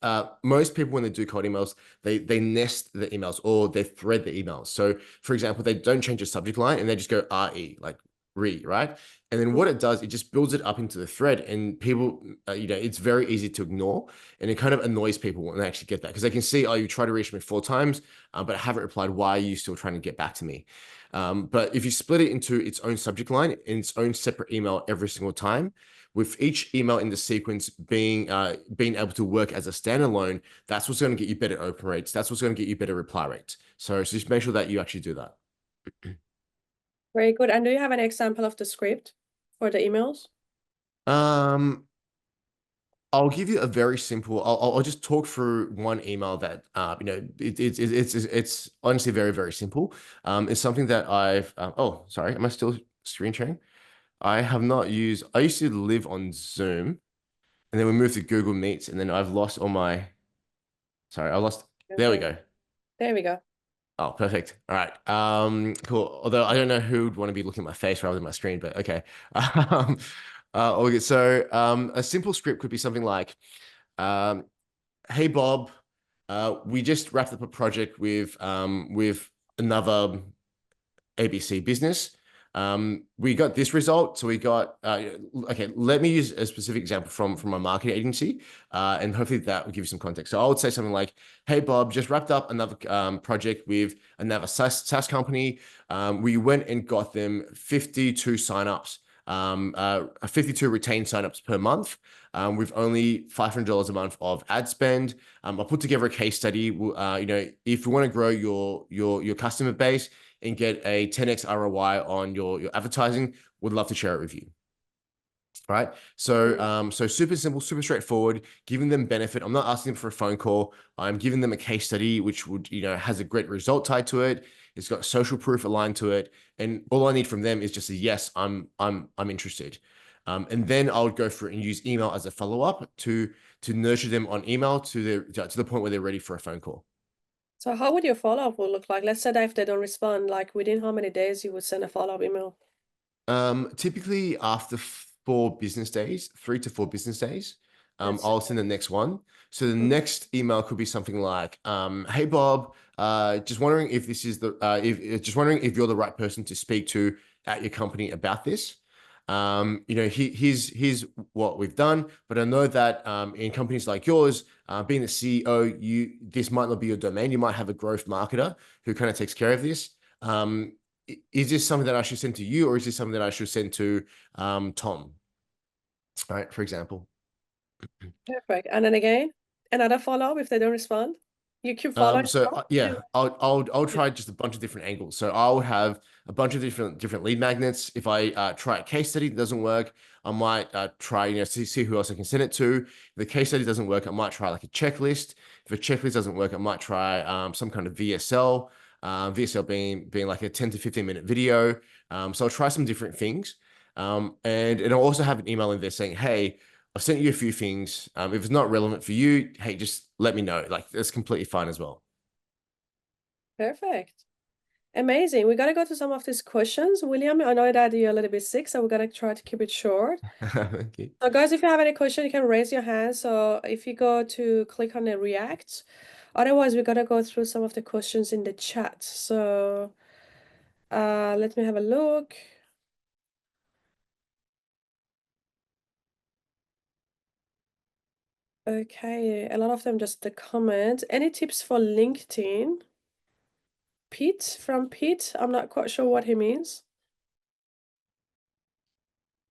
most people when they do cold emails, they nest the emails or they thread the emails. So for example, they don't change the subject line and they just go RE, like right? And then what it does, it just builds it up into the thread, and people, it's very easy to ignore, and it kind of annoys people when they actually get that because they can see, oh, you tried to reach me 4 times, but I haven't replied. Why are you still trying to get back to me? But if you split it into its own subject line in its own separate email every single time, with each email in the sequence being able to work as a standalone, that's what's going to get you better open rates. That's what's going to get you better reply rates. So just make sure that you actually do that. Very good. And do you have an example of the script for the emails? Um, I'll give you a very simple. I'll just talk through one email that it's honestly very very simple. It's something that I've oh sorry, am I still screen sharing? I have not used. I used to live on Zoom, and then we moved to Google Meets, and then I've lost all my. Sorry, I lost. There we Okay. go. There we go. Oh, perfect. All right. Cool. Although I don't know who would want to be looking at my face rather than my screen, but okay. Um, okay. So, a simple script could be something like, um, "Hey Bob, we just wrapped up a project with another ABC business. We got this result. So we got okay. Let me use a specific example from my marketing agency, and hopefully that will give you some context. So I would say something like, "Hey Bob, just wrapped up another project with another SaaS company. We went and got them 52 signups." 52 retained signups per month, with only $500 a month of ad spend. I put together a case study. If you want to grow your customer base and get a 10x ROI on your advertising, would love to share it with you. Right. So, Mm. so super simple, super straightforward, giving them benefit. I'm not asking them for a phone call. I'm giving them a case study, which would, has a great result tied to it. It's got social proof aligned to it. And all I need from them is just a yes, I'm interested. And then I would go through and use email as a follow-up to nurture them on email to the point where they're ready for a phone call. So how would your follow-up will look like? Let's say that if they don't respond, like within how many days you would send a follow-up email? Typically after 4 business days, 3 to 4 business days, That's I'll send the next one. So the next email could be something like, "Hey Bob, just wondering if this is the if just wondering if you're the right person to speak to at your company about this. Here's what we've done, but I know that in companies like yours, being the CEO, this might not be your domain. You might have a growth marketer who kind of takes care of this. Um, is this something that I should send to you, or is this something that I should send to Tom?" Right, for example. perfect. And then again, another follow-up if they don't respond. You keep following So up. yeah, I'll try just a bunch of different angles. So I'll have a bunch of different lead magnets. If I try a case study that doesn't work, I might try see who else I can send it to. If the case study doesn't work, I might try like a checklist. If a checklist doesn't work, I might try some kind of VSL. VSL being like a 10 to 15 minute video. So I'll try some different things. And I'll also have an email in there saying, "Hey, I've sent you a few things. If it's not relevant for you, hey, just let me know. Like that's completely fine as well." Perfect. Amazing. We gotta go to some of these questions. William, I know that you're a little bit sick, so we're gonna try to keep it short. Okay. So guys, if you have any question, you can raise your hand. So if you go to click on the React, otherwise we're gonna go through some of the questions in the chat. So let me have a look. Okay, a lot of them just the comment. Any tips for LinkedIn Pete from Pete. I'm not quite sure what he means.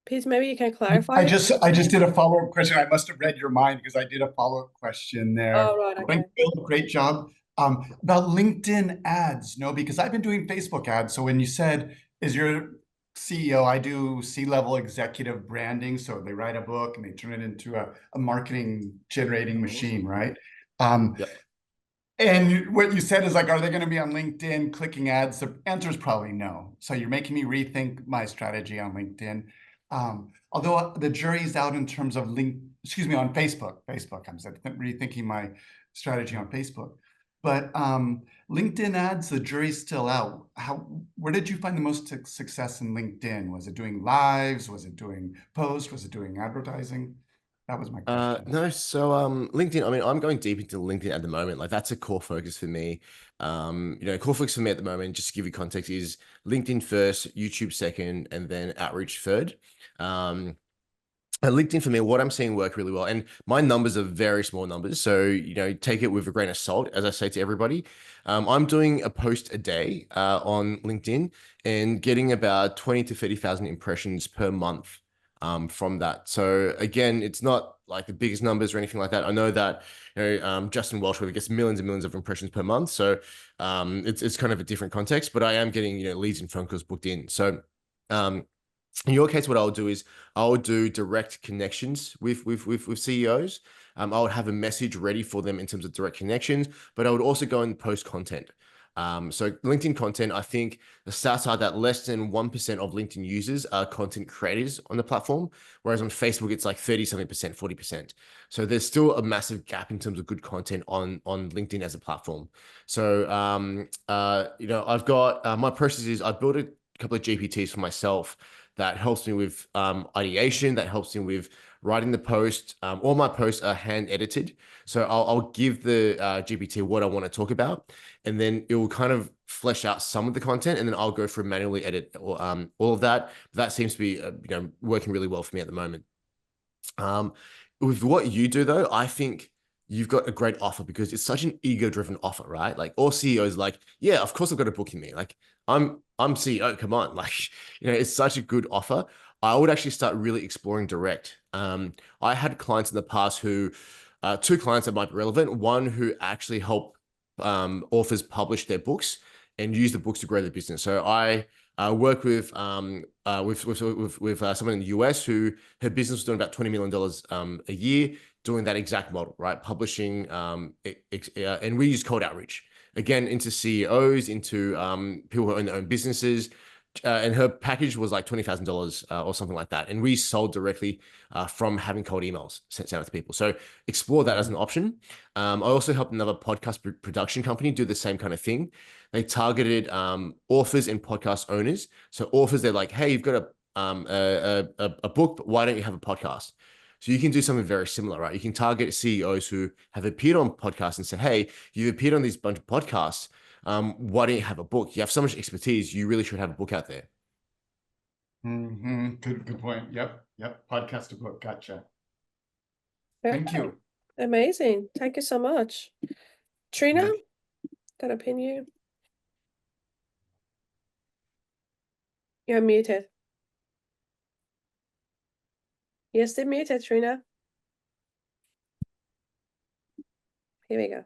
Pete, maybe you can clarify. I just did a follow-up question. I must have read your mind because I did a follow-up question there. Oh, right, okay. Great job. About LinkedIn ads, no, because I've been doing Facebook ads. So when you said, is your CEO, I do C-level executive branding. So they write a book and they turn it into a marketing generating machine, right? Yep. And what you said is like, are they going to be on LinkedIn clicking ads? The answer is probably no. So you're making me rethink my strategy on LinkedIn. Although the jury's out in terms of on Facebook. I'm rethinking my strategy on Facebook. But LinkedIn ads, the jury's still out. Where did you find the most success in LinkedIn? Was it doing lives? Was it doing posts? Was it doing advertising? That was my question. No, so LinkedIn, I mean, I'm going deep into LinkedIn at the moment. Like that's a core focus for me. Core focus for me at the moment, just to give you context, is LinkedIn first, YouTube second, and then outreach third. Um, and LinkedIn for me, what I'm seeing work really well, and my numbers are very small numbers, so take it with a grain of salt, as I say to everybody. I'm doing a post a day on LinkedIn and getting about 20 to 30,000 impressions per month from that. So again, it's not like the biggest numbers or anything like that. I know that Justin Welshworth gets millions and millions of impressions per month, so it's kind of a different context. But I am getting leads and phone calls booked in. So in your case, what I'll do is I'll do direct connections with CEOs. I would have a message ready for them in terms of direct connections, but I would also go and post content. So LinkedIn content, I think the stats are that less than 1% of LinkedIn users are content creators on the platform, whereas on Facebook, it's like 30 something percent, 40%. So there's still a massive gap in terms of good content on LinkedIn as a platform. So, I've got my process is I've built a couple of GPTs for myself that helps me with ideation, that helps me with writing the post. All my posts are hand edited. So I'll give the GPT what I want to talk about, and then it will kind of flesh out some of the content, and then I'll go through manually edit all of that. That seems to be working really well for me at the moment. With what you do though, I think you've got a great offer because it's such an ego-driven offer, right? Like all CEOs, like, yeah, of course I've got a book in me. Like I'm CEO, come on. Like, it's such a good offer. I would actually start really exploring direct. I had clients in the past who, two clients that might be relevant. One who actually help authors publish their books and use the books to grow their business. So I work with someone in the US who her business was doing about $20 million a year, doing that exact model, right? Publishing, and we use cold outreach again into CEOs, into people who own their own businesses. And her package was like $20,000 or something like that. And we sold directly from having cold emails sent out to people. So explore that as an option. I also helped another podcast production company do the same kind of thing. They targeted authors and podcast owners. So authors, they're like, hey, you've got a book, but why don't you have a podcast? So you can do something very similar, right? You can target CEOs who have appeared on podcasts and say, hey, you've appeared on these bunch of podcasts. Why don't you have a book? You have so much expertise. You really should have a book out there. Good point. Yep. Podcast to book. Gotcha. Perfect. Thank you. Amazing. Thank you so much. Trina, gonna pin you. You're muted. You're still muted, Trina. Here we go.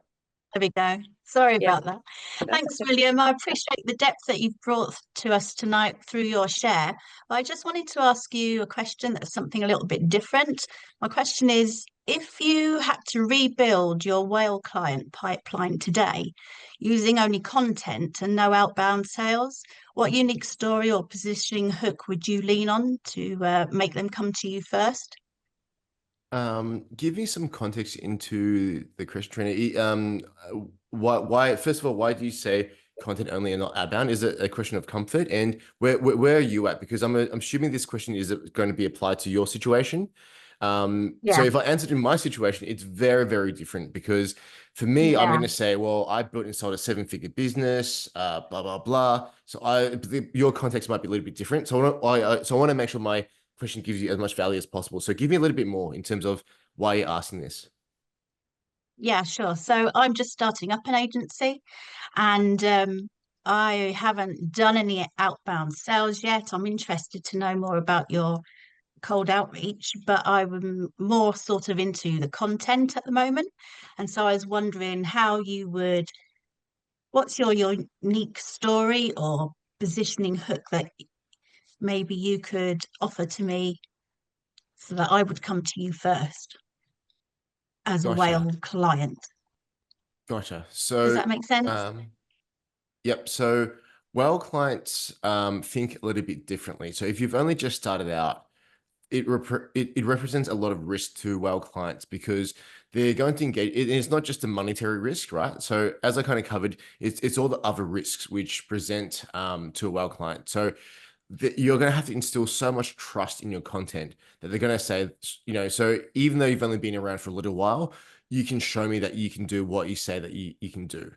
There we go. Sorry Yeah. about that. That's Thanks, okay. William. I appreciate the depth that you've brought to us tonight through your share. I just wanted to ask you a question that's something a little bit different. My question is, if you had to rebuild your whale client pipeline today using only content and no outbound sales, what unique story or positioning hook would you lean on to make them come to you first? Give me some context into the question, Trina. Why, first of all, why do you say content only and not outbound? Is it a question of comfort? And where are you at? Because I'm assuming this question is going to be applied to your situation. So if I answered in my situation, it's very, very different because for me, I'm going to say, well, I built and sold a 7-figure business, blah, blah, blah. So your context might be a little bit different. So I want to make sure my question gives you as much value as possible. So give me a little bit more in terms of why you're asking this. Yeah, sure. So I'm just starting up an agency, and I haven't done any outbound sales yet. I'm interested to know more about your cold outreach, but I'm more sort of into the content at the moment. And so I was wondering how you would, what's your unique story or positioning hook that maybe you could offer to me so that I would come to you first as a Gotcha. whale client. Gotcha. Does So, that make sense? yep. So, well, clients think a little bit differently. So, if you've only just started out, it represents a lot of risk to well clients because they're going to engage. It's not just a monetary risk, right? So, as I kind of covered, it's all the other risks which present to a well client. So, you're going to have to instill so much trust in your content that they're going to say, so even though you've only been around for a little while, you can show me that you can do what you say that you can do.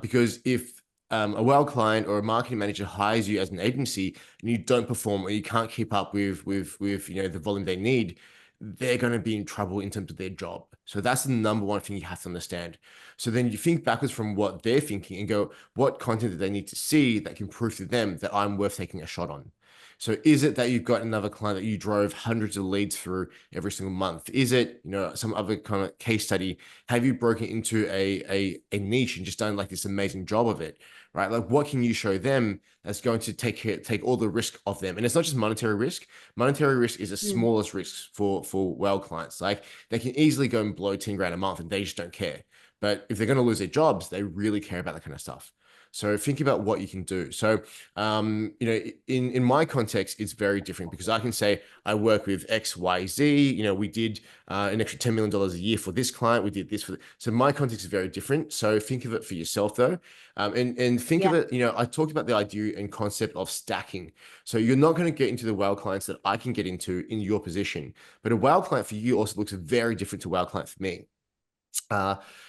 Because if a well client or a marketing manager hires you as an agency and you don't perform or you can't keep up with the volume they need, they're going to be in trouble in terms of their job. So that's the number one thing you have to understand. So then you think backwards from what they're thinking and go, what content do they need to see that can prove to them that I'm worth taking a shot on? So is it that you've got another client that you drove hundreds of leads through every single month? Is it, some other kind of case study? Have you broken into a niche and just done like this amazing job of it, right? Like what can you show them that's going to take all the risk off them? And it's not just monetary risk. Monetary risk is the smallest risk for well clients. Like they can easily go and blow 10 grand a month and they just don't care. But if they're going to lose their jobs, they really care about that kind of stuff. So think about what you can do. So, in my context, it's very different because I can say I work with X, Y, Z. We did an extra $10 million a year for this client. We did this so my context is very different. So think of it for yourself though. And think of it, I talked about the idea and concept of stacking. So you're not going to get into the WOW clients that I can get into in your position, but a WOW client for you also looks very different to a WOW client for me.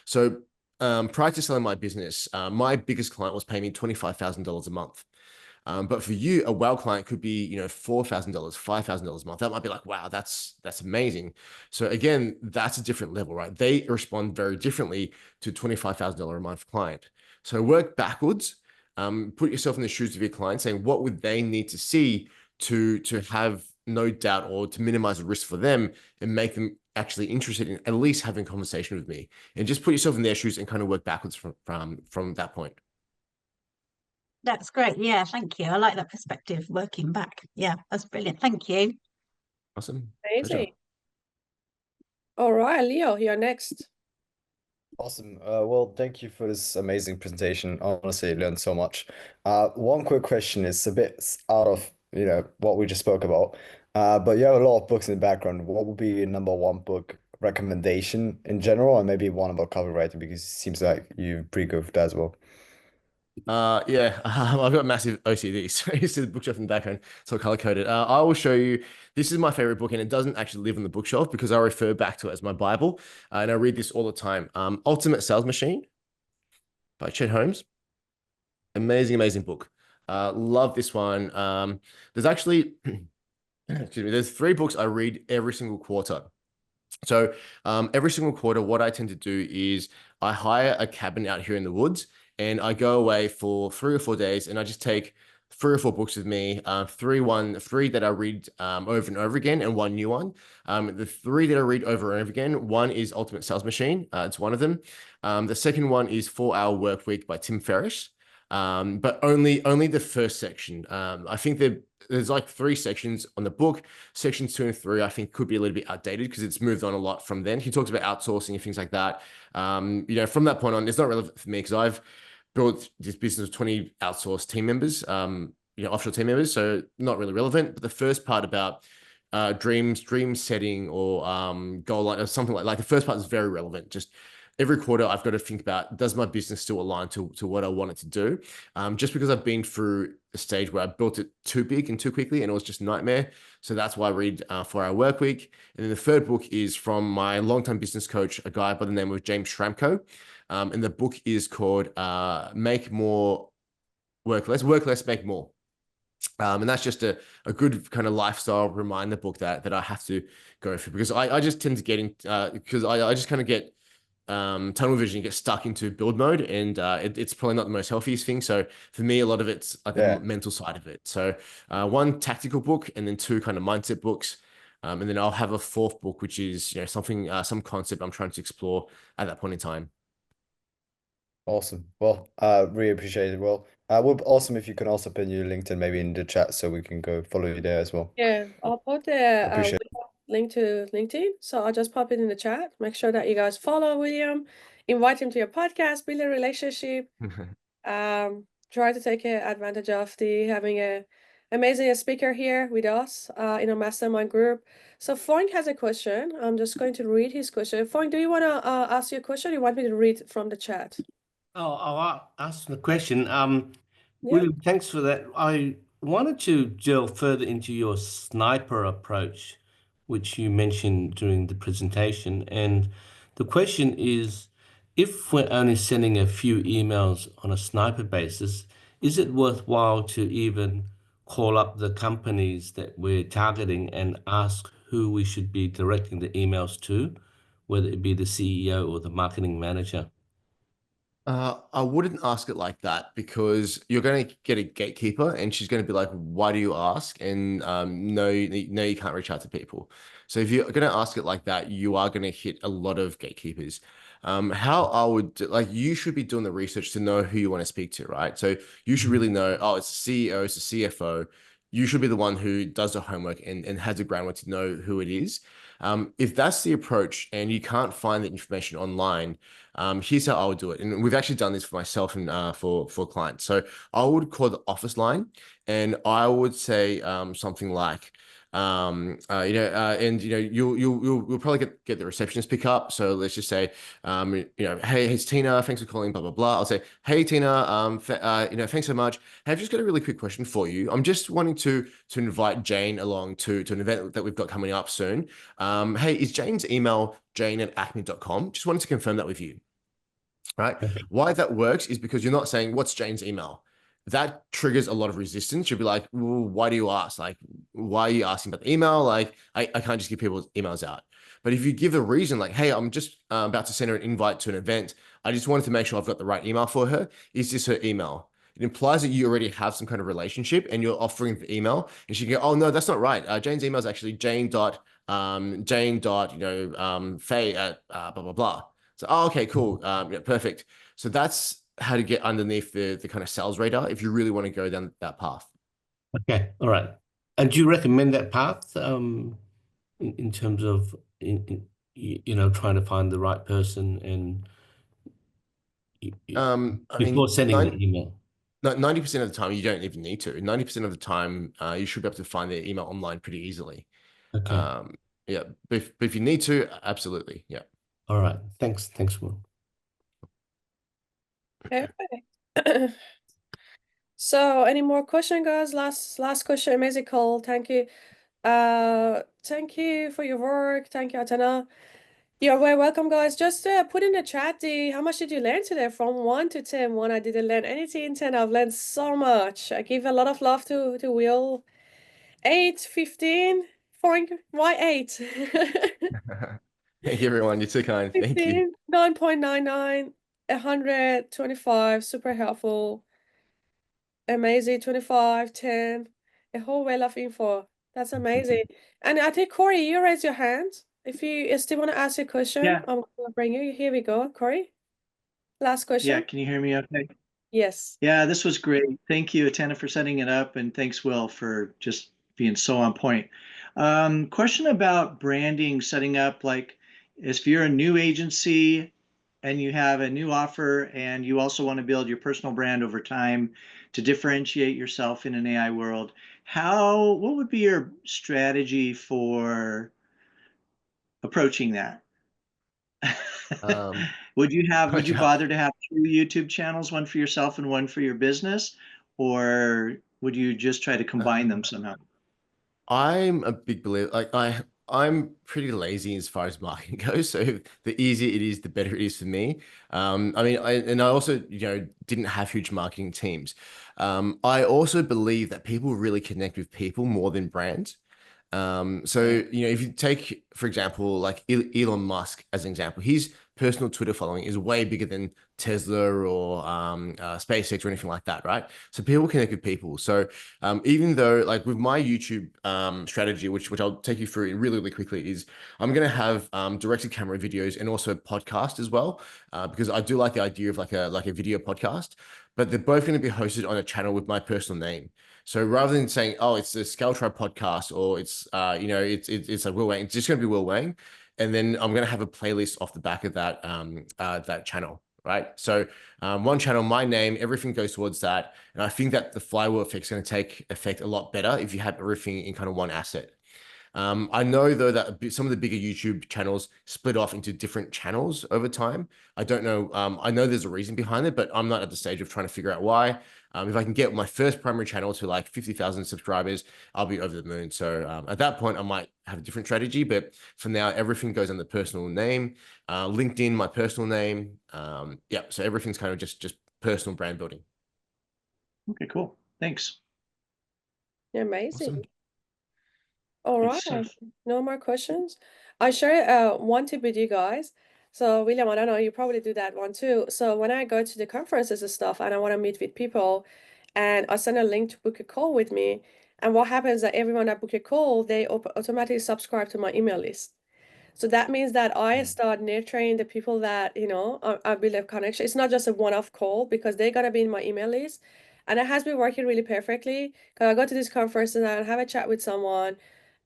So prior to selling my business, my biggest client was paying me $25,000 a month. But for you, a WOW client could be, $4,000, $5,000 a month. That might be like, wow, that's amazing. So again, that's a different level, right? They respond very differently to $25,000 a month client. So work backwards, put yourself in the shoes of your client, saying what would they need to see to have no doubt or to minimize the risk for them and make them actually interested in at least having a conversation with me, and just put yourself in their shoes and kind of work backwards from that point. That's great. Yeah, thank you. I like that perspective, working back. Yeah, that's brilliant. Thank you. Awesome. Amazing. Pleasure. All right, Leo, you're next. Awesome. Well, thank you for this amazing presentation. Honestly, I learned so much. One quick question is a bit out of, what we just spoke about. But you have a lot of books in the background. What would be your number one book recommendation in general, and maybe one about copywriting, because it seems like you're pretty good with that as well. Yeah, I've got massive OCD, so you see the bookshelf in the background, so color coded. I will show you. This is my favorite book, and it doesn't actually live on the bookshelf because I refer back to it as my Bible, and I read this all the time. Ultimate Sales Machine by Chet Holmes. Amazing book. Love this one. There's actually, excuse me, there's 3 books I read every single quarter. So every single quarter, what I tend to do is I hire a cabin out here in the woods, and I go away for 3 or 4 days, and I just take 3 or 4 books with me. 3 that I read over and over again, and 1 new one. The 3 that I read over and over again, one is Ultimate Sales Machine. It's one of them. The second one is 4-Hour Work Week by Tim Ferriss. But only the first section. I think there's like 3 sections on the book. Sections 2 and 3, I think, could be a little bit outdated because it's moved on a lot from then. He talks about outsourcing and things like that. From that point on, it's not relevant for me because I've built this business with 20 outsourced team members, offshore team members. So not really relevant. But the first part about dream setting or goal line or something like the first part is very relevant. Just every quarter, I've got to think about, does my business still align to what I want it to do? Just because I've been through a stage where I built it too big and too quickly, and it was just a nightmare. So that's why I read 4-Hour Work Week. And then the third book is from my longtime business coach, a guy by the name of James Schramko. And the book is called Make More, Work Less, Make More. And that's just a good kind of lifestyle reminder book that I have to go through because I just tend to get in because I just kind of get tunnel vision, you get stuck into build mode, and it's probably not the most healthiest thing. So for me, a lot of it's like the mental side of it. So one tactical book, and then two kind of mindset books. And then I'll have a fourth book, which is, you know, something, some concept I'm trying to explore at that point in time. Awesome. Well, really appreciate it. Well, would be awesome if you can also pin your LinkedIn maybe in the chat so we can go follow you there as well. Yeah, I'll put the Appreciate link to LinkedIn. So I'll just pop it in the chat. Make sure that you guys follow William, invite him to your podcast, build a relationship. Try to take advantage of the having a amazing speaker here with us in a mastermind group. So Fong has a question. I'm just going to read his question. Fong, do you want to ask your question? Or you want me to read from the chat? Oh, I'll ask the question. Yeah. William, thanks for that. I wanted to delve further into your sniper approach, which you mentioned during the presentation. And the question is, if we're only sending a few emails on a sniper basis, is it worthwhile to even call up the companies that we're targeting and ask who we should be directing the emails to, whether it be the CEO or the marketing manager? I wouldn't ask it like that, because you're going to get a gatekeeper, and she's going to be like, why do you ask? And no, you can't reach out to people. So if you're going to ask it like that, you are going to hit a lot of gatekeepers. How I would like, you should be doing the research to know who you want to speak to, right? So you should really know, oh, it's the CEO, it's the CFO. You should be the one who does the homework and has the groundwork to know who it is. If that's the approach and you can't find that information online, here's how I would do it. And we've actually done this for myself and for clients. So I would call the office line, and I would say something like, you'll probably get the receptionist pick up. So let's just say, hey, it's Tina, thanks for calling, blah, blah, blah. I'll say, hey, Tina, thanks so much. Hey, I've just got a really quick question for you. I'm just wanting to invite Jane along to an event that we've got coming up soon. Hey, is Jane's email jane@acme.com? Just wanted to confirm that with you. Right? Okay. Why that works is because you're not saying, what's Jane's email? That triggers a lot of resistance. You'll be like, well, why do you ask? Like, why are you asking about the email? Like, I can't just give people emails out. But if you give a reason, like, hey, I'm just about to send her an invite to an event. I just wanted to make sure I've got the right email for her. Is this her email? It implies that you already have some kind of relationship, and you're offering the email, and she can go, oh, no, that's not right. Jane's email is actually Faye at blah, blah, blah. So, oh, okay, cool. Yeah, perfect. So that's how to get underneath the kind of sales radar if you really want to go down that path. Okay, all right. And do you recommend that path in terms of trying to find the right person and before sending the email? 90% of the time, you don't even need to. 90% of the time, you should be able to find their email online pretty easily. Okay. Yeah, but if you need to, absolutely, yeah. All right. Thanks, Will. Okay. So any more question, guys? Last question. Amazing call. Thank you. Thank you for your work. Thank you, Atena. You're very welcome, guys. Just put in the chat how much did you learn today from 1 to 10. 1, I didn't learn anything. 10, I've learned so much. I give a lot of love to Will. 8, 15. Why 8? Thank you, everyone. You're too kind. Thank you. 15, 9.99, 125, super helpful. Amazing, 25, 10, a whole well of info. That's amazing. And I think, Corey, you raise your hand. If you still want to ask a question, Yeah. I'm going to bring you. Here we go, Corey. Last question. Yeah, can you hear me okay? Yes. Yeah, this was great. Thank you, Atena, for setting it up, and thanks, Will, for just being so on point. Question about branding, setting up, like, if you're a new agency and you have a new offer and you also want to build your personal brand over time to differentiate yourself in an AI world, what would be your strategy for approaching that? Would you bother to have 2 YouTube channels, one for yourself and one for your business, or would you just try to combine them somehow? I'm a big believer. Like I'm pretty lazy as far as marketing goes. So the easier it is, the better it is for me. I also, didn't have huge marketing teams. I also believe that people really connect with people more than brands. If you take, for example, like Elon Musk as an example, he's personal Twitter following is way bigger than Tesla or SpaceX or anything like that, right? So people connect with people. So even though like with my YouTube strategy, which I'll take you through really, really quickly, is I'm going to have directed camera videos and also a podcast as well, because I do like the idea of like a video podcast, but they're both going to be hosted on a channel with my personal name. So rather than saying, oh, it's the Scale Tribe podcast, or it's it's like Will Wang, it's just going to be Will Wang, and then I'm going to have a playlist off the back of that that channel, right? So one channel, my name, everything goes towards that, and I think that the flywheel effect is going to take effect a lot better if you have everything in kind of one asset. I know though that some of the bigger YouTube channels split off into different channels over time. I don't know. I know there's a reason behind it, but I'm not at the stage of trying to figure out why. If I can get my first primary channel to like 50,000 subscribers, I'll be over the moon. So at that point, I might have a different strategy. But for now, everything goes under personal name. LinkedIn, my personal name. Yeah, so everything's kind of just personal brand building. Okay, cool. Thanks. Amazing. Awesome. All Good right, stuff. no more questions. I share one tip with you guys. So William, I don't know, you probably do that one too. So when I go to the conferences and stuff and I want to meet with people and I send a link to book a call with me, and what happens that everyone that book a call, they automatically subscribe to my email list. So that means that I start nurturing the people that, you know, I build a connection. It's not just a one-off call because they're gonna be in my email list. And it has been working really perfectly. Because I go to this conference and I have a chat with someone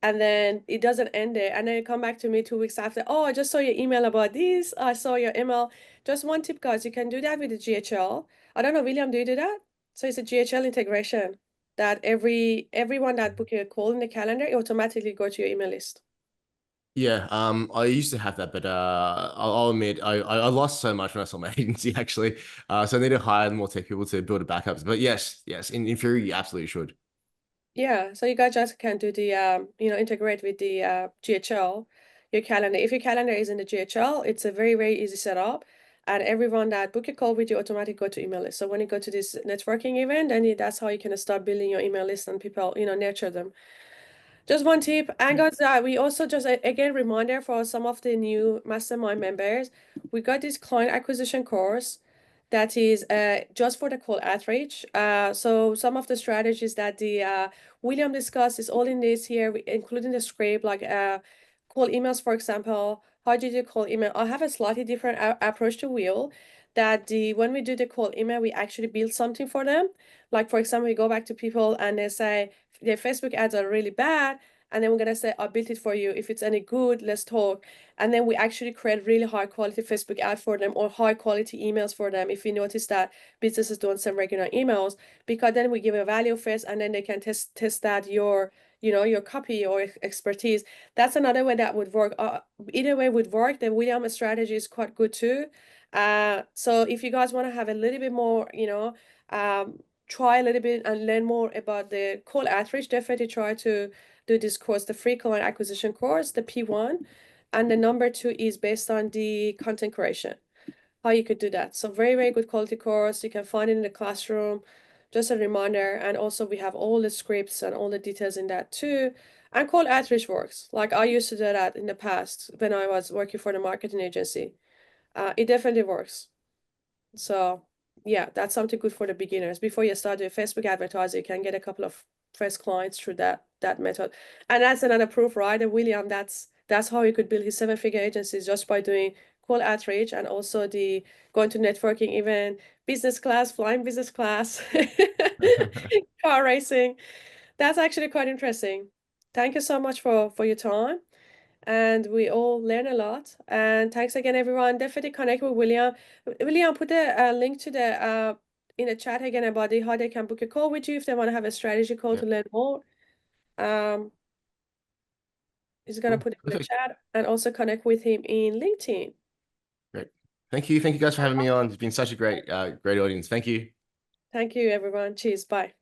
and then it doesn't end there. And then they come back to me 2 weeks after, oh, I just saw your email about this. I saw your email. Just one tip, guys, you can do that with the GHL. I don't know, William, do you do that? So it's a GHL integration that everyone that book a call in the calendar, it automatically go to your email list. Yeah, I used to have that, but I'll admit I lost so much when I sold my agency actually. So I need to hire more tech people to build a backup. But yes, in theory, you absolutely should. Yeah, so you guys just can do the you know, integrate with the GHL, your calendar. If your calendar is in the GHL, it's a very, very easy setup. And everyone that book a call with you automatically go to email list. So when you go to this networking event, then that's how you can start building your email list and people, you know, nurture them. Just one tip, and guys, we also just again reminder for some of the new Mastermind members, we got this client acquisition course that is just for the cold outreach. So some of the strategies that the William discussed is all in this here, including the script, like cold emails, for example. How do you do cold email? I have a slightly different approach to Will. That when we do the cold email, we actually build something for them. Like for example, we go back to people and they say their Facebook ads are really bad. And then we're gonna say, I built it for you. If it's any good, let's talk. And then we actually create really high quality Facebook ad for them or high quality emails for them. If we notice that businesses don't send regular emails, because then we give a value first and then they can test that your, you know, your copy or expertise. That's another way that would work. Either way would work. The William strategy is quite good too. So if you guys want to have a little bit more, you know, try a little bit and learn more about the cold outreach, definitely try to do this course, the free client acquisition course, the P1. And the number 2 is based on the content creation, how you could do that. So very, very good quality course. You can find it in the classroom. Just a reminder. And also we have all the scripts and all the details in that too. And cold outreach works. Like I used to do that in the past when I was working for the marketing agency. It definitely works. So yeah, that's something good for the beginners. Before you start doing Facebook advertising, you can get a couple of first clients through that method. And that's another proof, right? And William, that's how he could build his 7-figure agencies, just by doing cold outreach and also the going to networking event, business class, flying business class, car racing. That's actually quite interesting. Thank you so much for your time. And we all learn a lot. And thanks again, everyone. Definitely connect with William. William, put a link to the in the chat again about how they can book a call with you if they want to have a strategy call to learn more. He's gonna put it in the Perfect. chat and also connect with him in LinkedIn. Great. Thank you guys for having me on. It's been such a great audience. Thank you. Thank you, everyone. Cheers. Bye.